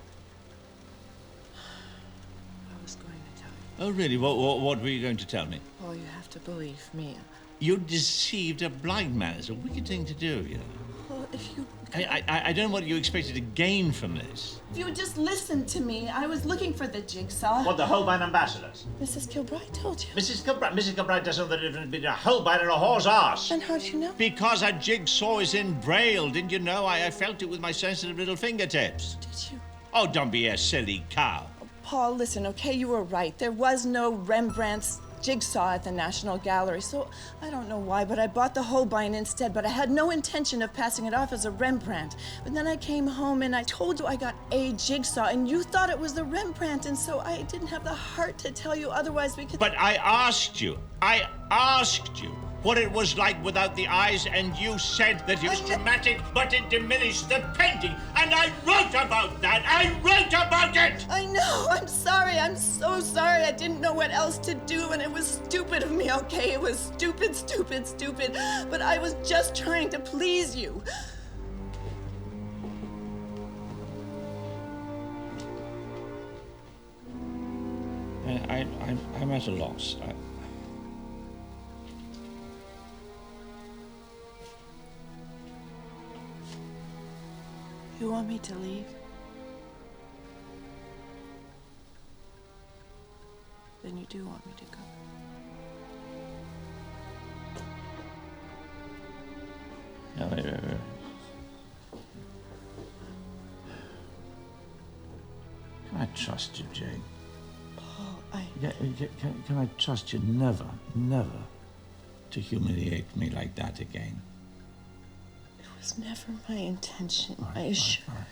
Speaker 7: I was going to tell you.
Speaker 9: Oh, really? What were you going to tell me?
Speaker 7: Paul, you have to believe me.
Speaker 9: You deceived a blind man. It's a wicked thing to do, you know.
Speaker 7: Well, if you...
Speaker 9: I don't know what you expected to gain from this.
Speaker 11: If you would just listen to me, I was looking for the jigsaw.
Speaker 10: What, the Holbein ambassadors?
Speaker 7: Mrs. Kilbride told you.
Speaker 10: Mrs. Kilbride doesn't know the difference between a Holbein and a whore's arse.
Speaker 7: And how do you know?
Speaker 9: Because a jigsaw is in Braille. Didn't you know? I felt it with my sensitive little fingertips.
Speaker 7: Did you?
Speaker 9: Oh, don't be a silly cow.
Speaker 11: Paul, listen, okay? You were right. There was no Rembrandt's jigsaw at the National Gallery, so I don't know why, but I bought the Holbein instead, but I had no intention of passing it off as a Rembrandt. But then I came home and I told you I got a jigsaw, and you thought it was the Rembrandt, and so I didn't have the heart to tell you otherwise because...
Speaker 9: But I asked you what it was like without the eyes, and you said that it was dramatic, but it diminished the painting. And I wrote about that. I wrote about it!
Speaker 11: I know. I'm sorry. I'm so sorry. I didn't know what else to do, and it was stupid of me, okay? It was stupid. But I was just trying to please you.
Speaker 9: I'm at a loss.
Speaker 7: You want me to leave? Then you do want me to go.
Speaker 9: No, wait. Can I trust you, Jane?
Speaker 7: Paul,
Speaker 9: Can I trust you never to humiliate me like that again?
Speaker 7: It was never my intention,
Speaker 9: All right,
Speaker 7: I assure
Speaker 9: all right.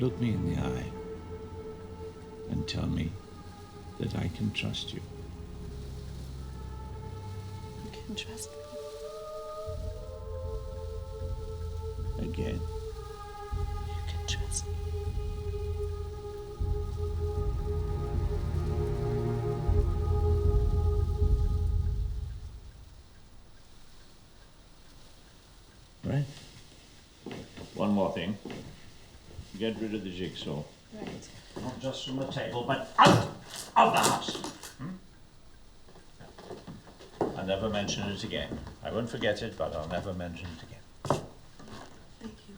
Speaker 9: Look me in the eye and tell me that I can trust you.
Speaker 7: you can trust me.
Speaker 9: Again.
Speaker 7: You can trust me.
Speaker 9: Right? One more thing. Get rid of the jigsaw.
Speaker 7: Right.
Speaker 10: Not just from the table, but out of the house.
Speaker 9: I'll never mention it again. I won't forget it, but I'll never mention it again.
Speaker 7: Thank you.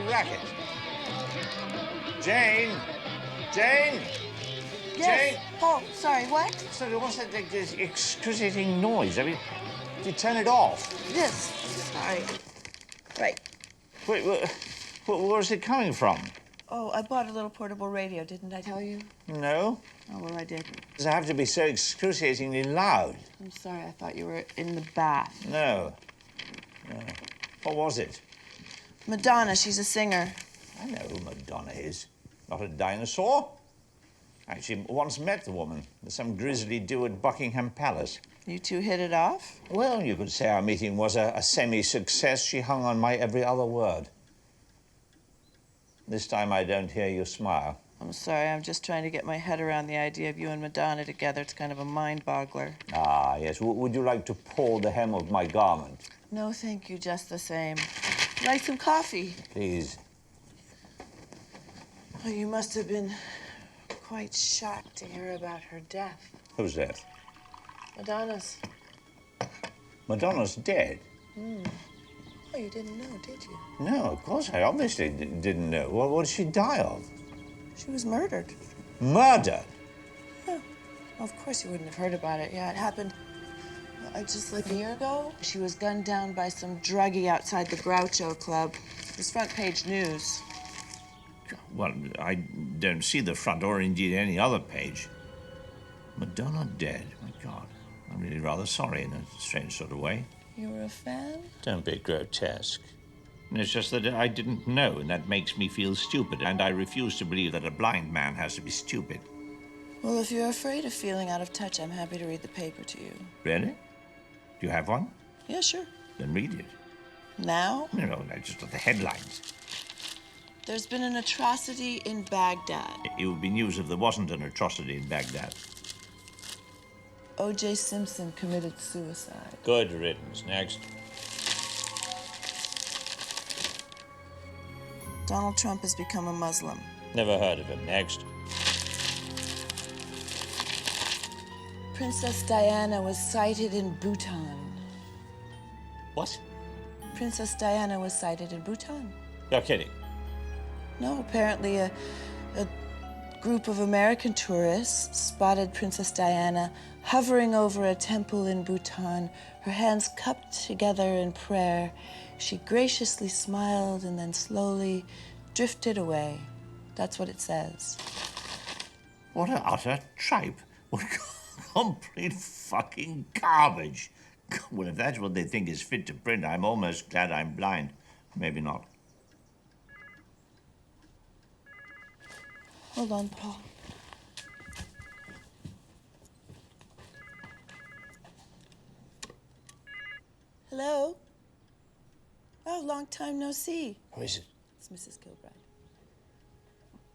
Speaker 10: racket. Jane? Jane?
Speaker 11: Yes.
Speaker 10: Jane?
Speaker 11: Oh, sorry, what?
Speaker 10: Sorry, what's that like, this excruciating noise? I mean, you turn it off.
Speaker 11: Yes. Sorry. Right.
Speaker 10: Wait, where's it coming from?
Speaker 11: Oh, I bought a little portable radio, didn't I tell you?
Speaker 10: No.
Speaker 11: Oh, well, I did.
Speaker 10: Does it have to be so excruciatingly loud?
Speaker 11: I'm sorry, I thought you were in the bath.
Speaker 10: No. No. What was it?
Speaker 11: Madonna, she's a singer.
Speaker 10: I know who Madonna is. Not a dinosaur. Actually, once met the woman. There's some grisly do at Buckingham Palace.
Speaker 11: You two hit it off?
Speaker 10: Well, you could say our meeting was a semi-success. She hung on my every other word. This time I don't hear you smile.
Speaker 11: I'm sorry, I'm just trying to get my head around the idea of you and Madonna together. It's kind of a mind-boggler.
Speaker 10: Ah, yes. Would you like to pull the hem of my garment?
Speaker 11: No, thank you, just the same. Like some coffee?
Speaker 10: Please.
Speaker 7: Oh, you must have been quite shocked to hear about her death.
Speaker 10: Who's that?
Speaker 7: Madonna's.
Speaker 10: Madonna's dead.
Speaker 7: Oh, you didn't know, did you?
Speaker 10: No, of course I obviously didn't know. What did she die of?
Speaker 7: She was murdered.
Speaker 10: Murdered?
Speaker 7: Yeah. Well, of course you wouldn't have heard about it. Yeah, it happened just like a year ago. She was gunned down by some druggie outside the Groucho Club. It was front page news.
Speaker 10: Well, I don't see the front or indeed any other page. Madonna dead. My God. I'm really rather sorry in a strange sort of way.
Speaker 7: You were a fan?
Speaker 10: Don't be grotesque. It's just that I didn't know, and that makes me feel stupid, and I refuse to believe that a blind man has to be stupid.
Speaker 7: Well, if you're afraid of feeling out of touch, I'm happy to read the paper to you.
Speaker 10: Really? Do you have one?
Speaker 7: Yeah, sure.
Speaker 10: Then read it.
Speaker 7: Now?
Speaker 10: No, just the headlines.
Speaker 7: There's been an atrocity in Baghdad.
Speaker 10: It would be news if there wasn't an atrocity in Baghdad.
Speaker 7: O.J. Simpson committed suicide.
Speaker 10: Good riddance. Next.
Speaker 7: Donald Trump has become a Muslim.
Speaker 10: Never heard of him. Next.
Speaker 7: Princess Diana was sighted in Bhutan.
Speaker 10: What?
Speaker 7: Princess Diana was sighted in Bhutan.
Speaker 10: You're kidding.
Speaker 7: No, apparently a group of American tourists spotted Princess Diana hovering over a temple in Bhutan, her hands cupped together in prayer. She graciously smiled and then slowly drifted away. That's what it says.
Speaker 10: What an utter tripe. What complete fucking garbage. Well, if that's what they think is fit to print, I'm almost glad I'm blind. Maybe not.
Speaker 7: Hold on, Paul. Hello? Oh, long time no see.
Speaker 10: Who is it?
Speaker 7: It's Mrs. Kilbride.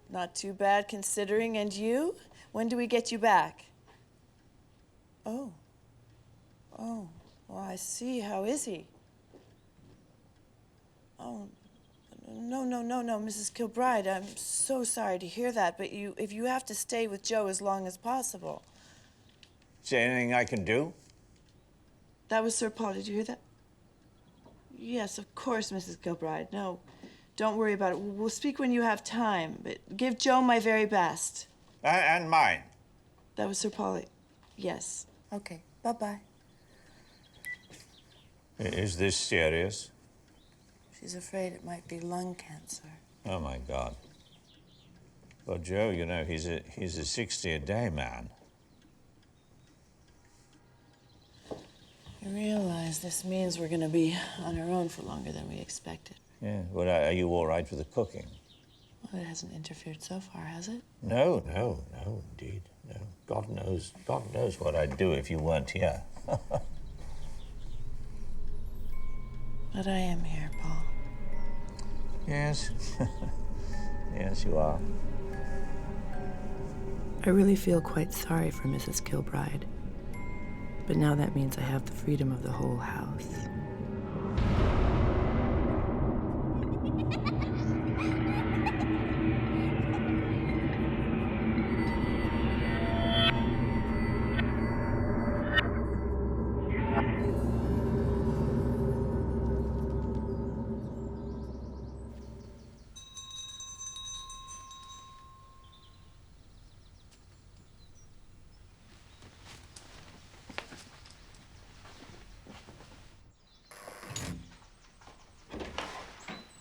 Speaker 7: Not too bad considering. And you? When do we get you back? Oh. Oh. Well, I see. How is he? Oh. No, Mrs. Kilbride. I'm so sorry to hear that, but if you have to stay with Joe as long as possible.
Speaker 10: Is there anything I can do?
Speaker 7: That was Sir Paul. Did you hear that? Yes, of course, Mrs. Kilbride. No, don't worry about it. We'll speak when you have time, but give Joe my very best.
Speaker 10: And mine.
Speaker 7: That was Sir Paul. Yes. Okay, bye-bye.
Speaker 10: Is this serious?
Speaker 7: She's afraid it might be lung cancer.
Speaker 10: Oh, my God. Well, Joe, you know, he's a 60-a-day man.
Speaker 7: You realize this means we're going to be on our own for longer than we expected.
Speaker 10: Yeah. Well, are you all right with the cooking?
Speaker 7: Well, it hasn't interfered so far, has it?
Speaker 10: No, indeed. No. God knows what I'd do if you weren't here.
Speaker 7: But I am here, Paul.
Speaker 10: Yes. Yes, you are.
Speaker 7: I really feel quite sorry for Mrs. Kilbride. But now that means I have the freedom of the whole house.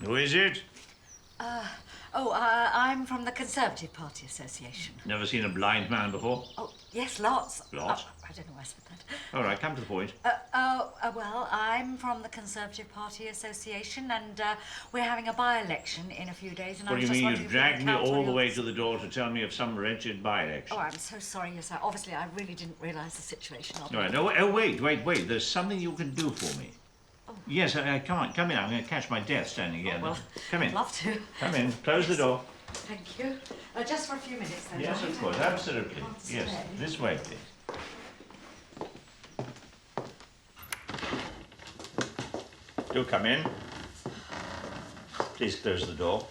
Speaker 10: Who is it?
Speaker 12: I'm from the Conservative Party Association.
Speaker 10: Never seen a blind man before?
Speaker 12: Oh, yes, lots.
Speaker 10: Lots?
Speaker 12: I don't know why I said that.
Speaker 10: All right, come to the point.
Speaker 12: Well, I'm from the Conservative Party Association, and we're having a by-election in a few days. And
Speaker 10: What do you mean? You dragged me all the
Speaker 12: way
Speaker 10: way to the door to tell me of some wretched by-election?
Speaker 12: Oh, I'm so sorry, yes, sir. Obviously, I really didn't realise the situation.
Speaker 10: All right, no, oh, wait. There's something you can do for me. Oh. Yes, come on, come in. I'm going to catch my death standing here.
Speaker 12: Oh, well,
Speaker 10: come in.
Speaker 12: I'd love to.
Speaker 10: Come in. Close the door.
Speaker 12: Thank you. Just for a few minutes, then.
Speaker 10: Yes, of course, absolutely. Yes, this way, please. Do come in. Please close the door.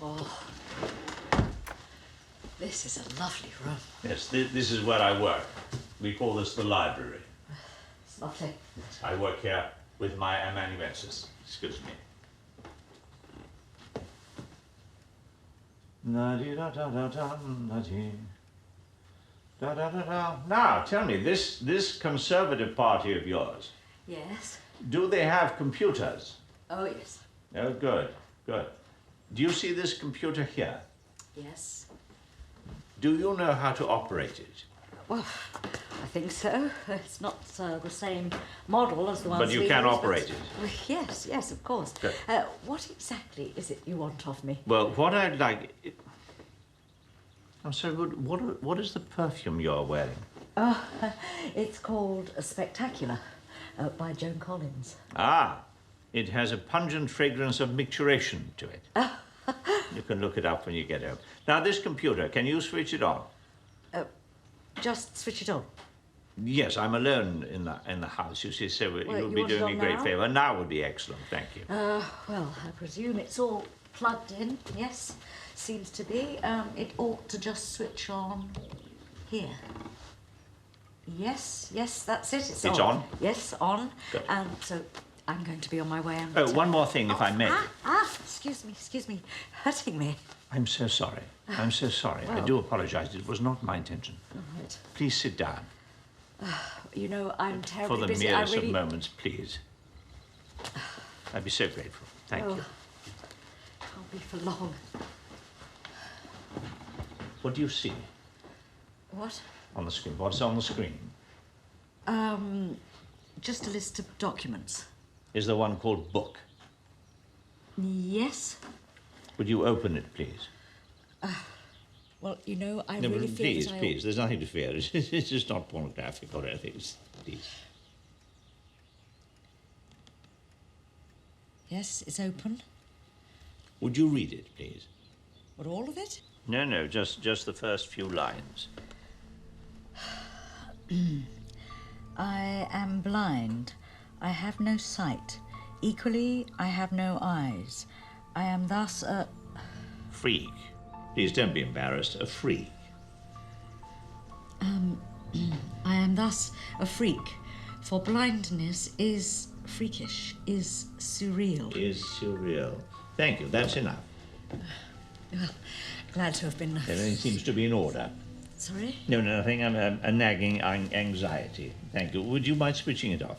Speaker 12: Oh, this is a lovely room.
Speaker 10: Yes, this is where I work. We call this the library.
Speaker 12: It's lovely.
Speaker 10: I work here with my amanuensis. Excuse me. Now, tell me, this Conservative Party of yours,
Speaker 12: Yes.
Speaker 10: do they have computers?
Speaker 12: Oh, yes.
Speaker 10: Oh, good. Do you see this computer here?
Speaker 12: Yes.
Speaker 10: Do you know how to operate it?
Speaker 12: Well, I think so. It's not the same model as the ones
Speaker 10: But you
Speaker 12: we
Speaker 10: can
Speaker 12: use,
Speaker 10: operate it?
Speaker 12: Well, yes, of course.
Speaker 10: Good.
Speaker 12: What exactly is it you want of me?
Speaker 10: Well, what I'd like... I'm sorry, what is the perfume you're wearing?
Speaker 12: Oh, it's called Spectacular by Joan Collins.
Speaker 10: Ah, it has a pungent fragrance of micturation to it. You can look it up when you get home. Now, this computer, can you switch it on?
Speaker 12: Just switch it on.
Speaker 10: Yes, I'm alone in the house, you see, so
Speaker 12: Well,
Speaker 10: you'll
Speaker 12: you
Speaker 10: be
Speaker 12: want it
Speaker 10: doing me
Speaker 12: on
Speaker 10: a great
Speaker 12: now?
Speaker 10: favour. Now would be excellent, thank you.
Speaker 12: Well, I presume it's all plugged in. Yes, seems to be. It ought to just switch on here. Yes, that's it. It's
Speaker 10: on?
Speaker 12: Yes, on.
Speaker 10: Good.
Speaker 12: And so I'm going to be on my way.
Speaker 10: Oh, one more thing, if I may.
Speaker 12: Excuse me, hurting me.
Speaker 10: I'm so sorry. I'm so sorry. I
Speaker 12: Well.
Speaker 10: do apologise. It was not my intention.
Speaker 12: All right.
Speaker 10: Please sit down.
Speaker 12: You know, I'm
Speaker 10: For
Speaker 12: terribly
Speaker 10: the
Speaker 12: busy.
Speaker 10: merest of moments, please. I'd be so grateful. Thank you.
Speaker 12: Can't be for long.
Speaker 10: What do you see
Speaker 12: What?
Speaker 10: on the screen? What's on the screen?
Speaker 12: Just a list of documents.
Speaker 10: Is there one called book?
Speaker 12: Yes.
Speaker 10: Would you open it, please?
Speaker 12: Well, you know, I
Speaker 10: No,
Speaker 12: really
Speaker 10: but
Speaker 12: feel that
Speaker 10: please. There's nothing to fear. It's just not pornographic or anything. Please.
Speaker 12: Yes, it's open.
Speaker 10: Would you read it, please?
Speaker 12: What, all of it?
Speaker 10: No, just the first few lines.
Speaker 12: I am blind. I have no sight. Equally, I have no eyes. I am thus a...
Speaker 10: Freak. Please don't be embarrassed. A freak.
Speaker 12: I am thus a freak, for blindness is freakish, is surreal.
Speaker 10: Is surreal. Thank you. That's enough.
Speaker 12: Well, glad to have been...
Speaker 10: Everything seems to be in order.
Speaker 12: Sorry?
Speaker 10: No, nothing. A nagging anxiety. Thank you. Would you mind switching it off?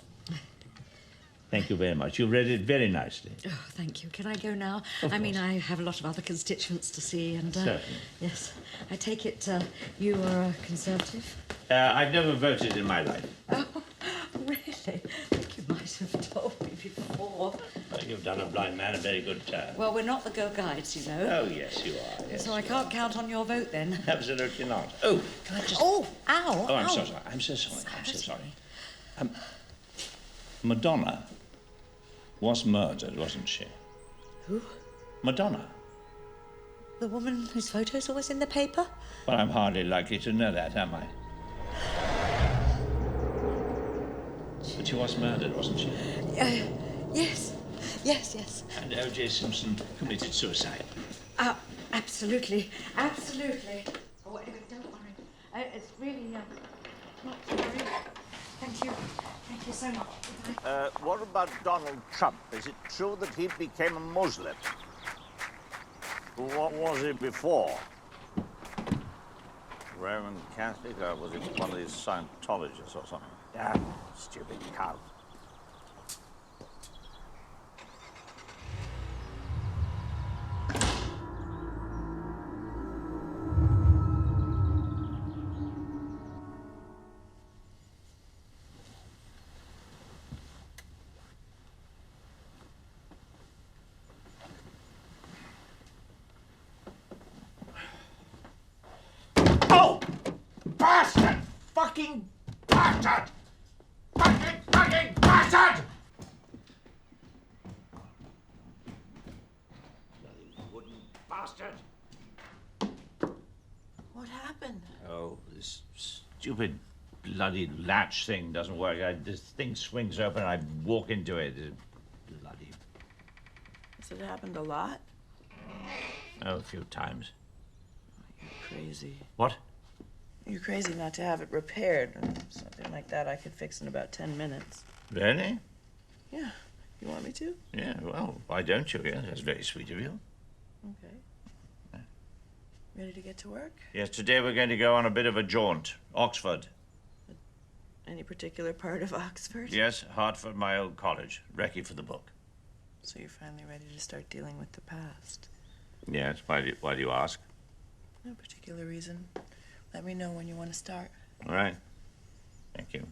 Speaker 10: Thank you very much. You read it very nicely.
Speaker 12: Oh, thank you. Can I go now?
Speaker 10: Of
Speaker 12: I mean,
Speaker 10: course.
Speaker 12: I have a lot of other constituents to see, and...
Speaker 10: Certainly.
Speaker 12: Yes. I take it you are a Conservative?
Speaker 10: I've never voted in my life.
Speaker 12: Oh, really? I think you might have told me before.
Speaker 10: Well, you've done a blind man a very good turn.
Speaker 12: Well, we're not the Girl Guides, you know.
Speaker 10: Oh, yes, you are. Yes,
Speaker 12: So I can't count on your vote, then.
Speaker 10: Absolutely not. Oh, can I just...
Speaker 12: Oh, ow!
Speaker 10: Oh, I'm
Speaker 12: ow.
Speaker 10: so sorry. I'm so sorry. Madonna was murdered, wasn't she?
Speaker 12: Who?
Speaker 10: Madonna.
Speaker 12: The woman whose photo's always in the paper?
Speaker 10: Well, I'm hardly likely to know that, am I? But she was murdered, wasn't she?
Speaker 12: Yes.
Speaker 10: And O.J. Simpson committed suicide.
Speaker 12: Absolutely. Oh, anyway, don't worry. It's really not to worry. Thank you so much. Goodbye.
Speaker 10: What about Donald Trump? Is it true that he became a Muslim? What was he before? Roman Catholic, or was it one of these Scientologists or something? Damn stupid cow. fucking bastard! Fucking bastard! Bloody wooden bastard!
Speaker 11: What happened?
Speaker 10: Oh, this stupid bloody latch thing doesn't work. This thing swings open and I walk into it. Bloody...
Speaker 11: Has it happened a lot?
Speaker 10: Oh, a few times.
Speaker 11: You're crazy.
Speaker 10: What?
Speaker 11: You're crazy not to have it repaired. Something like that I could fix in about 10 minutes.
Speaker 10: Really?
Speaker 11: Yeah. You want me to?
Speaker 10: Yeah, well, why don't you? Yeah, that's very sweet of you.
Speaker 11: Okay. Ready to get to work?
Speaker 10: Yes, today we're going to go on a bit of a jaunt. Oxford.
Speaker 11: Any particular part of Oxford?
Speaker 10: Yes, Hartford, my old college. Recce for the book.
Speaker 11: So you're finally ready to start dealing with the past?
Speaker 10: Yes, why do you ask?
Speaker 11: No particular reason. Let me know when you want to start.
Speaker 10: All right. Thank you.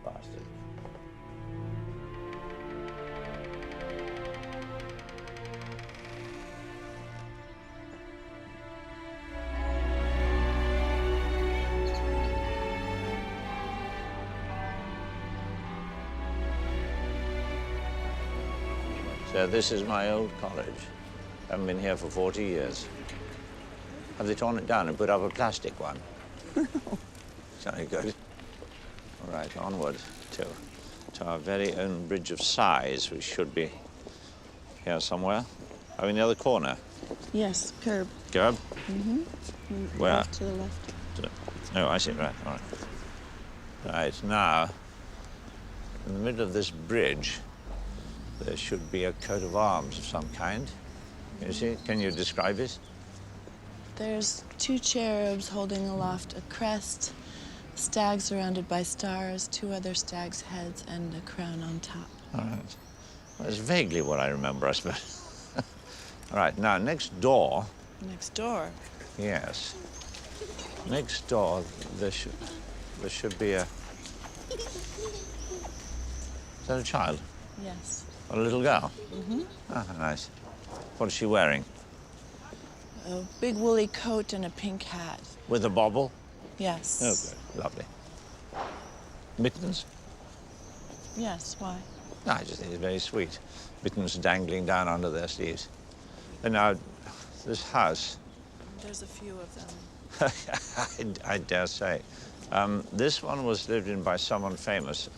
Speaker 10: Bastard. So this is my old college. Haven't been here for 40 years. Have they torn it down and put up a plastic one? Very good. All right, onward to our very own Bridge of Sighs, which should be here somewhere. Oh, in the other corner.
Speaker 11: Yes, curb.
Speaker 10: Curb?
Speaker 11: Mm-hmm.
Speaker 10: Where?
Speaker 11: Off to the left.
Speaker 10: Oh, I see, right, all right. Right, now, in the middle of this bridge, there should be a coat of arms of some kind. You see, can you describe it?
Speaker 11: There's 2 cherubs holding aloft a crest, a stag surrounded by stars, 2 other stags' heads, and a crown on top.
Speaker 10: All right. Well, that's vaguely what I remember, I suppose. All right, now, next door...
Speaker 11: Next door?
Speaker 10: Yes. Next door, there should be a... Is that a child?
Speaker 11: Yes.
Speaker 10: A little girl?
Speaker 11: Mm-hmm.
Speaker 10: Ah, nice. What is she wearing?
Speaker 11: A big woolly coat and a pink hat.
Speaker 10: With a bobble?
Speaker 11: Yes.
Speaker 10: Oh, good. Lovely. Mittens?
Speaker 11: Yes, why?
Speaker 10: No, I just think it's very sweet. Mittens dangling down under their sleeves. And now, this house...
Speaker 11: There's a few of them.
Speaker 10: I dare say. This one was lived in by someone famous.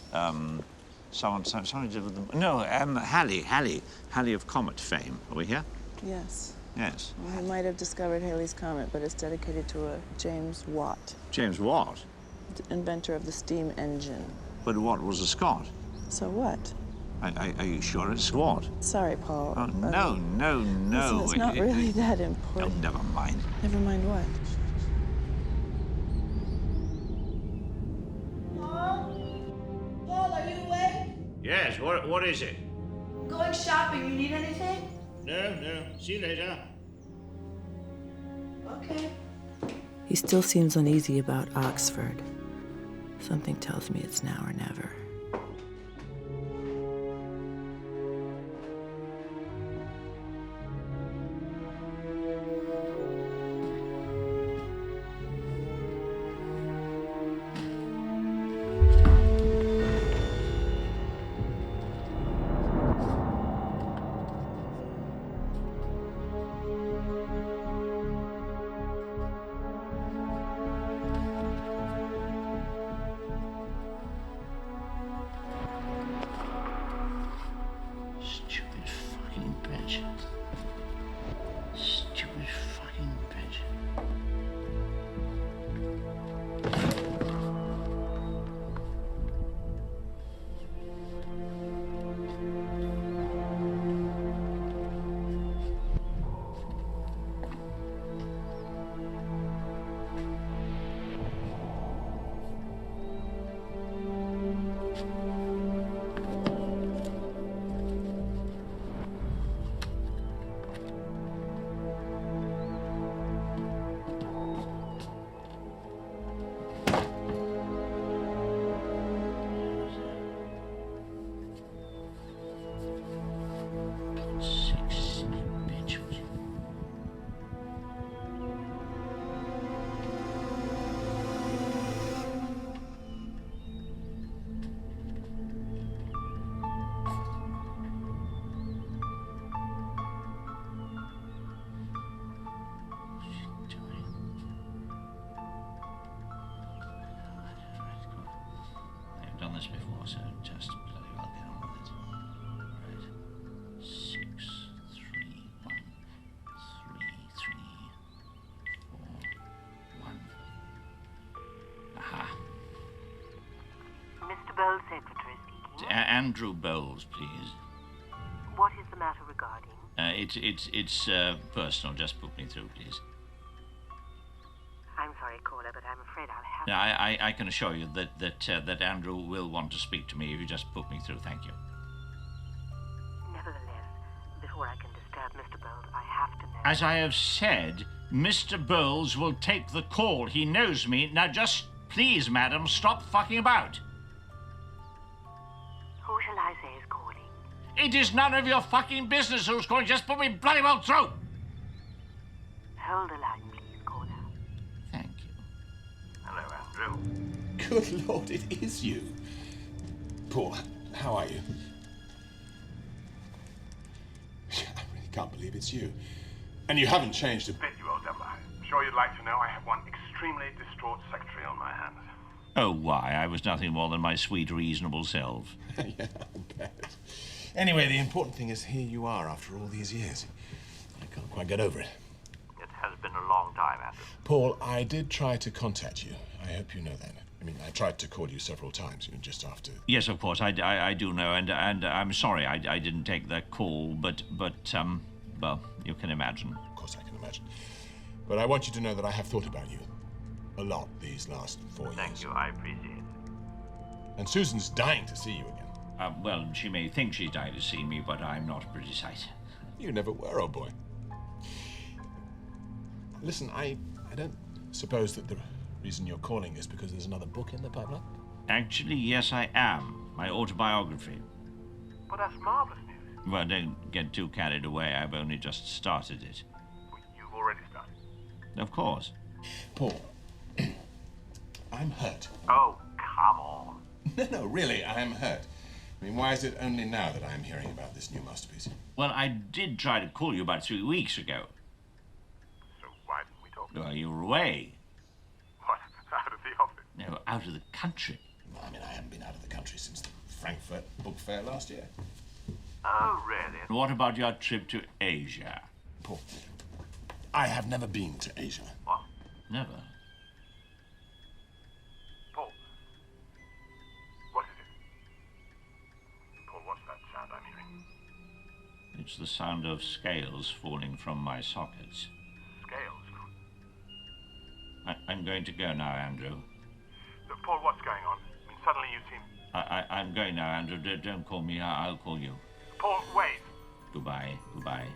Speaker 10: Someone did with them. No, Halley of Comet fame. Are we here?
Speaker 11: Yes.
Speaker 10: Yes.
Speaker 11: Well, he might have discovered Halley's Comet, but it's dedicated to a James Watt.
Speaker 10: James Watt?
Speaker 11: Inventor of the steam engine.
Speaker 10: But Watt was a Scot.
Speaker 11: So what?
Speaker 10: Are you sure it's Watt?
Speaker 11: Sorry, Paul.
Speaker 10: Oh, no.
Speaker 11: Listen, it's not really that
Speaker 10: Oh,
Speaker 11: important.
Speaker 10: never mind.
Speaker 11: Never mind what?
Speaker 8: Paul, are you awake?
Speaker 10: Yes, what is it?
Speaker 8: Going shopping. You need anything?
Speaker 10: No. See you later.
Speaker 8: Okay.
Speaker 7: He still seems uneasy about Oxford. Something tells me it's now or never.
Speaker 10: this before, so just bloody well get on with it. Right. 6, 3, 1, 3, 3, 4, 1. Aha.
Speaker 13: Mr. Bowles, secretary speaking.
Speaker 10: Andrew Bowles, please.
Speaker 13: What is the matter regarding?
Speaker 10: It's personal. Just put me through, please.
Speaker 13: I'm sorry, caller, but I'm afraid I'll have
Speaker 10: No, I can assure you that Andrew will want to speak to me if you just put me through. Thank you.
Speaker 13: Nevertheless, before I can disturb Mr. Bowles, I have to know.
Speaker 10: As I have said, Mr. Bowles will take the call. He knows me. Now just, please, madam, stop fucking about.
Speaker 13: Who shall I say is calling?
Speaker 10: It is none of your fucking business who's calling. Just put me bloody well through.
Speaker 13: Hold the line, please, caller.
Speaker 10: Thank you.
Speaker 14: Hello, Andrew. Good Lord, it is you. Paul, how are you? I really can't believe it's you. And you haven't changed a bit, you old devil. I'm sure you'd like to know I have one extremely distraught secretary on my hands.
Speaker 10: Oh, why? I was nothing more than my sweet, reasonable self.
Speaker 14: Yeah, I bet. Anyway, the important thing is here you are after all these years. I can't quite get over it.
Speaker 6: It has been a long time, Andrew.
Speaker 14: Paul, I did try to contact you. I hope you know that. I mean, I tried to call you several times, just after...
Speaker 10: Yes, of course, I do know, and I'm sorry I didn't take that call, but, well, you can imagine.
Speaker 14: Of course I can imagine. But I want you to know that I have thought about you a lot these last 4 years.
Speaker 6: Thank you, I appreciate it.
Speaker 14: And Susan's dying to see you again.
Speaker 10: Well, she may think she's dying to see me, but I'm not a pretty sight.
Speaker 14: You never were, old boy. Listen, I don't suppose that the reason you're calling is because there's another book in the pipeline?
Speaker 10: Actually, yes, I am. My autobiography.
Speaker 14: Well, that's marvellous news.
Speaker 10: Well, don't get too carried away. I've only just started it.
Speaker 14: Well, you've already started?
Speaker 10: Of course.
Speaker 14: Paul, I'm hurt.
Speaker 6: Oh, come on.
Speaker 14: No, really, I'm hurt. I mean, why is it only now that I'm hearing about this new masterpiece?
Speaker 10: Well, I did try to call you about 3 weeks ago.
Speaker 14: So why didn't we talk?
Speaker 10: Well, you were away.
Speaker 14: What, out of the office?
Speaker 10: No, out of the country.
Speaker 14: Well, I mean, I haven't been out of the country since the Frankfurt Book Fair last year.
Speaker 6: Oh, really?
Speaker 10: And what about your trip to Asia?
Speaker 14: Paul, I have never been to Asia.
Speaker 6: What?
Speaker 10: Never.
Speaker 14: Paul, what is it? Paul, what's that sound I'm hearing?
Speaker 10: It's the sound of scales falling from my sockets.
Speaker 14: Scales?
Speaker 10: I'm going to go now, Andrew.
Speaker 14: Paul, what's going on? I mean, suddenly you seem...
Speaker 10: I'm going now, Andrew. Don't call me. I'll call you.
Speaker 14: Paul, wait.
Speaker 10: Goodbye. Goodbye.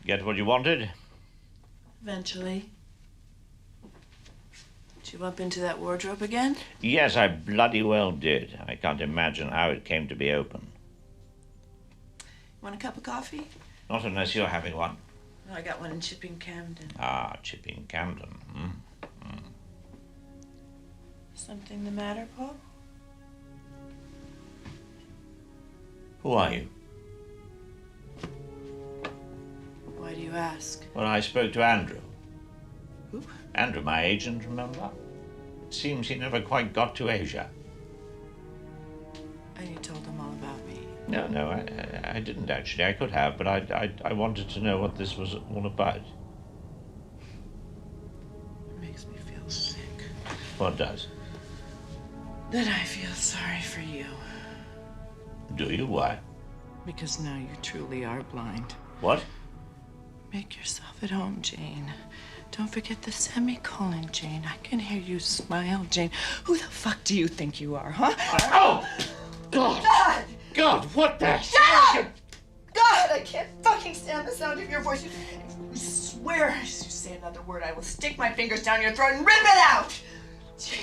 Speaker 6: Get what you wanted?
Speaker 7: Eventually. Did you bump into that wardrobe again?
Speaker 6: Yes, I bloody well did. I can't imagine how it came to be open.
Speaker 7: Want a cup of coffee?
Speaker 6: Not unless you're having one.
Speaker 7: I got one in Chipping Camden.
Speaker 6: Ah, Chipping Camden.
Speaker 7: Something the matter, Paul?
Speaker 6: Who are you?
Speaker 7: Why do you ask?
Speaker 6: Well, I spoke to Andrew.
Speaker 7: Who?
Speaker 6: Andrew, my agent, remember? It seems he never quite got to Asia.
Speaker 7: And you told him all about me?
Speaker 6: No, I didn't actually. I could have, but I wanted to know what this was all about.
Speaker 7: It makes me feel sick.
Speaker 6: What does?
Speaker 7: That I feel sorry for you.
Speaker 6: Do you? Why?
Speaker 7: Because now you truly are blind.
Speaker 6: What?
Speaker 7: Make yourself at home, Jane. Don't forget the semicolon, Jane. I can hear you smile, Jane. Who the fuck do you think you are, huh?
Speaker 6: Oh! God!
Speaker 7: God!
Speaker 6: God, what the?
Speaker 7: Shut up! God, I can't fucking stand the sound of your voice. I swear, as you say another word, I will stick my fingers down your throat and rip it out! Jane.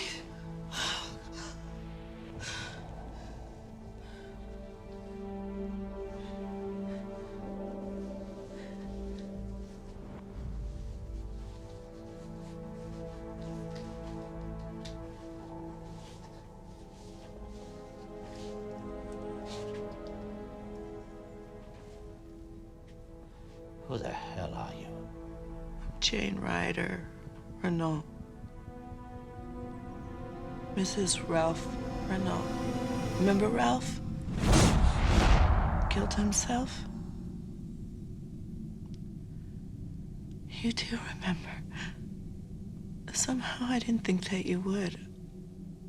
Speaker 6: Who the hell are you?
Speaker 7: Jane Ryder, Renault. Mrs. Ralph Renault. Remember Ralph? Killed himself? You do remember. Somehow I didn't think that you would.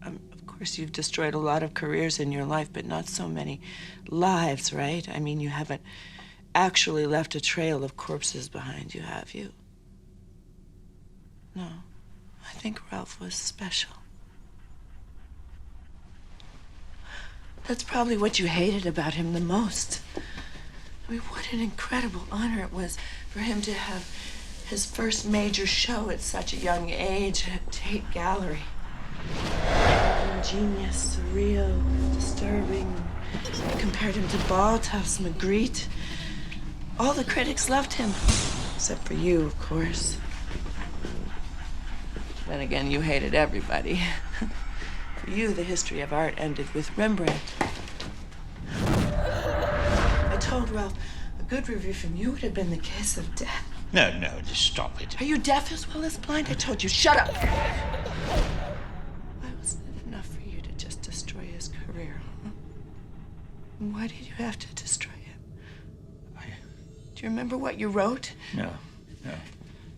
Speaker 7: Of course, you've destroyed a lot of careers in your life, but not so many lives, right? I mean, you haven't actually left a trail of corpses behind you, have you? No. I think Ralph was special. That's probably what you hated about him the most. I mean, what an incredible honor it was for him to have his first major show at such a young age at Tate Gallery. Ingenious, surreal, disturbing. I compared him to Balthus, Magritte. All the critics loved him, except for you, of course. Then again, you hated everybody. For you, the history of art ended with Rembrandt. I told Ralph a good review from you would have been the kiss of death.
Speaker 6: No, just stop it.
Speaker 7: Are you deaf as well as blind? I told you, shut up! Why wasn't it enough for you to just destroy his career, huh? And why did you have to destroy him? Do you remember what you wrote?
Speaker 6: No.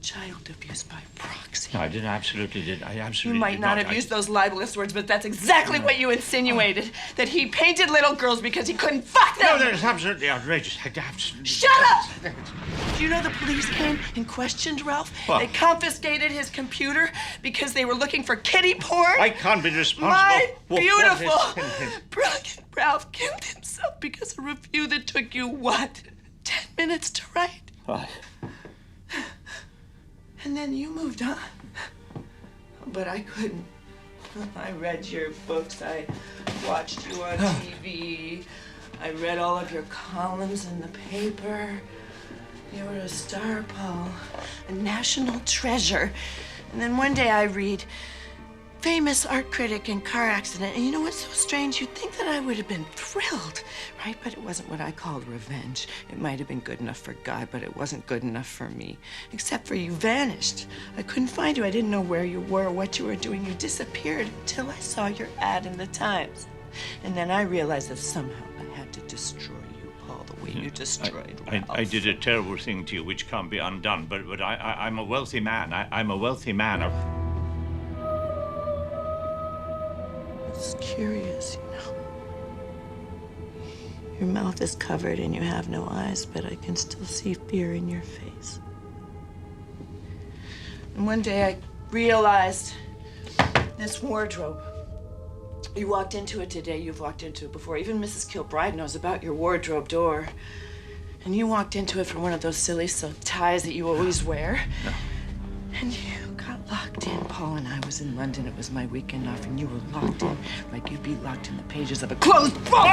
Speaker 7: Child abuse by proxy.
Speaker 6: No, I did. I absolutely did.
Speaker 7: You might not have used those libelous words, but that's exactly what you insinuated. That he painted little girls because he couldn't fuck them!
Speaker 6: No, that is absolutely outrageous. Absolutely.
Speaker 7: Shut up! Do you know the police came and questioned Ralph?
Speaker 6: What?
Speaker 7: They confiscated his computer because they were looking for kiddie porn?
Speaker 6: I can't be responsible.
Speaker 7: My
Speaker 6: What
Speaker 7: beautiful,
Speaker 6: is-
Speaker 7: brilliant Ralph killed himself because of a review that took you, what, 10 minutes to write?
Speaker 6: What?
Speaker 7: And then you moved on. But I couldn't. I read your books. I watched you on TV. I read all of your columns in the paper. You were a star, Paul. A national treasure. And then one day I read, famous art critic in car accident. And you know what's so strange? You'd think that I would have been thrilled, right? But it wasn't what I called revenge. It might have been good enough for Guy, but it wasn't good enough for me. Except for you vanished. I couldn't find you. I didn't know where you were, what you were doing. You disappeared until I saw your ad in the Times. And then I realized that somehow I had to destroy you, Paul, the way you destroyed Ralph.
Speaker 6: I did a terrible thing to you which can't be undone, but I'm a wealthy man. I'm a wealthy man.
Speaker 7: It's curious, you know. Your mouth is covered and you have no eyes, but I can still see fear in your face. And one day I realized this wardrobe. You walked into it today, you've walked into it before. Even Mrs. Kilbride knows about your wardrobe door. And you walked into it for one of those silly silk ties that you always wear.
Speaker 6: No.
Speaker 7: And you got locked in. Paul and I was in London. It was my weekend off, and you were locked in like you'd be locked in the pages of a closed book.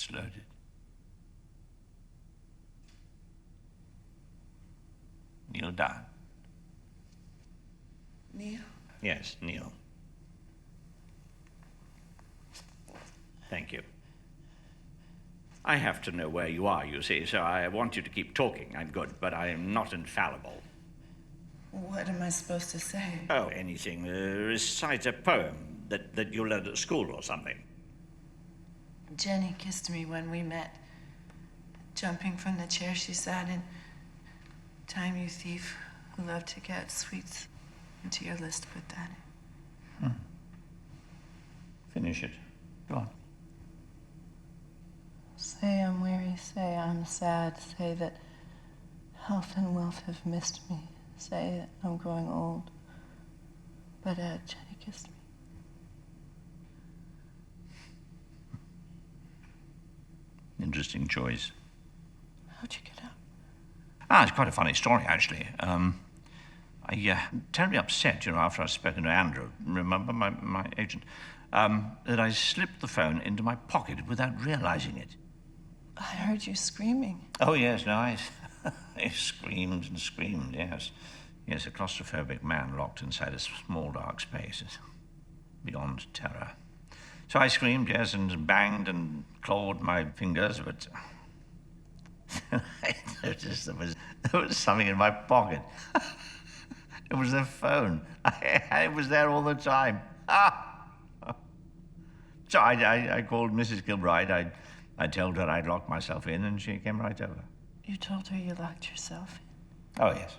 Speaker 6: It's loaded. Kneel down.
Speaker 11: Neil?
Speaker 6: Yes, kneel. Thank you. I have to know where you are, you see, so I want you to keep talking. I'm good, but I am not infallible.
Speaker 11: What am I supposed to say?
Speaker 6: Oh, anything. Recite a poem that you learned at school or something.
Speaker 7: Jenny kissed me when we met, jumping from the chair she sat in. Time, you thief, who loved to get sweets into your list, put that in.
Speaker 6: Finish it. Go on.
Speaker 7: Say I'm weary, say I'm sad, say that health and wealth have missed me, say that I'm growing old, but Jenny kissed me.
Speaker 6: Interesting choice.
Speaker 7: How'd you get out?
Speaker 6: It's quite a funny story, actually. I terribly upset, after I'd spoken to Andrew, remember, my agent, that I slipped the phone into my pocket without realizing it.
Speaker 7: I heard you screaming.
Speaker 6: Oh, yes, no, I screamed and screamed, yes. Yes, a claustrophobic man locked inside a small, dark space. Beyond terror. So I screamed, yes, and banged and clawed my fingers, but I noticed there was something in my pocket. It was the phone. It was there all the time. So I called Mrs. Kilbride. I told her I'd locked myself in, and she came right over.
Speaker 7: You told her you locked yourself in?
Speaker 6: Oh, yes.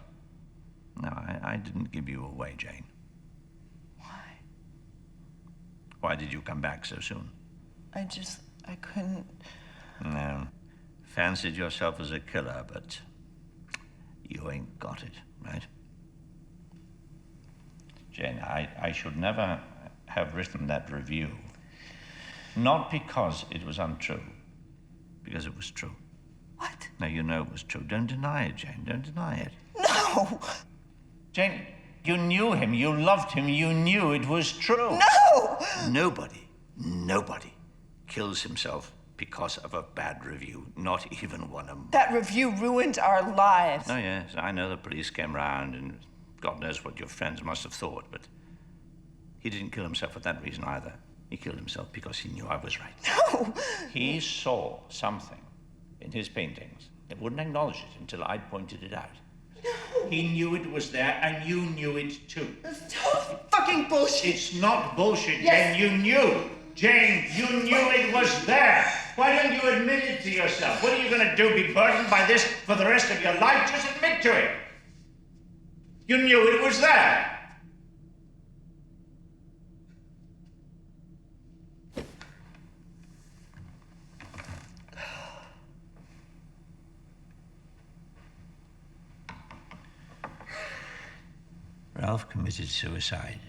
Speaker 6: No, I didn't give you away, Jane.
Speaker 7: Why?
Speaker 6: Why did you come back so soon?
Speaker 7: I couldn't.
Speaker 6: No. Fancied yourself as a killer, but you ain't got it, right? Jane, I should never have written that review. Not because it was untrue, because it was true.
Speaker 11: What?
Speaker 6: Now, you know it was true. Don't deny it, Jane. Don't deny it.
Speaker 11: No!
Speaker 6: Jane, you knew him. You loved him. You knew it was true.
Speaker 11: No!
Speaker 6: Nobody kills himself because of a bad review. Not even one of them.
Speaker 11: That review ruined our lives.
Speaker 6: Oh, yes. I know the police came round and God knows what your friends must have thought, but he didn't kill himself for that reason either. He killed himself because he knew I was right.
Speaker 11: No!
Speaker 6: He saw something in his paintings that wouldn't acknowledge it until I pointed it out.
Speaker 11: No!
Speaker 6: He knew it was there, and you knew it too.
Speaker 11: That's total fucking bullshit!
Speaker 6: It's not bullshit,
Speaker 11: Yes.
Speaker 6: Jane. You knew. Jane, you knew it was there. Why don't you admit it to yourself? What are you going to do, be burdened by this for the rest of your life? Just admit to it. You knew it was there. Ralph committed suicide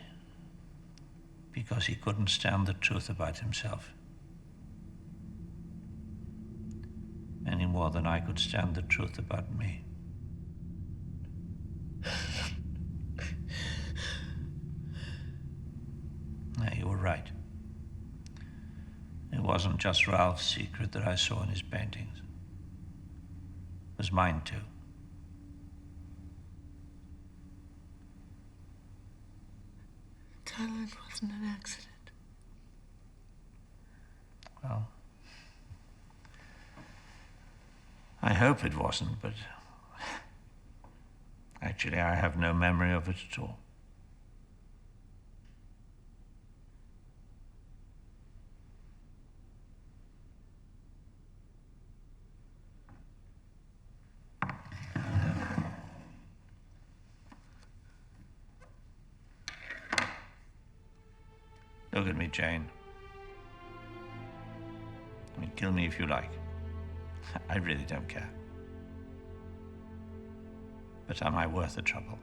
Speaker 6: because he couldn't stand the truth about himself any more than I could stand the truth about me. No, you were right. It wasn't just Ralph's secret that I saw in his paintings. It was mine too.
Speaker 7: Thailand wasn't an accident.
Speaker 6: Well, I hope it wasn't, but actually I have no memory of it at all. Look at me, Jane. I mean, kill me if you like. I really don't care. But am I worth the trouble?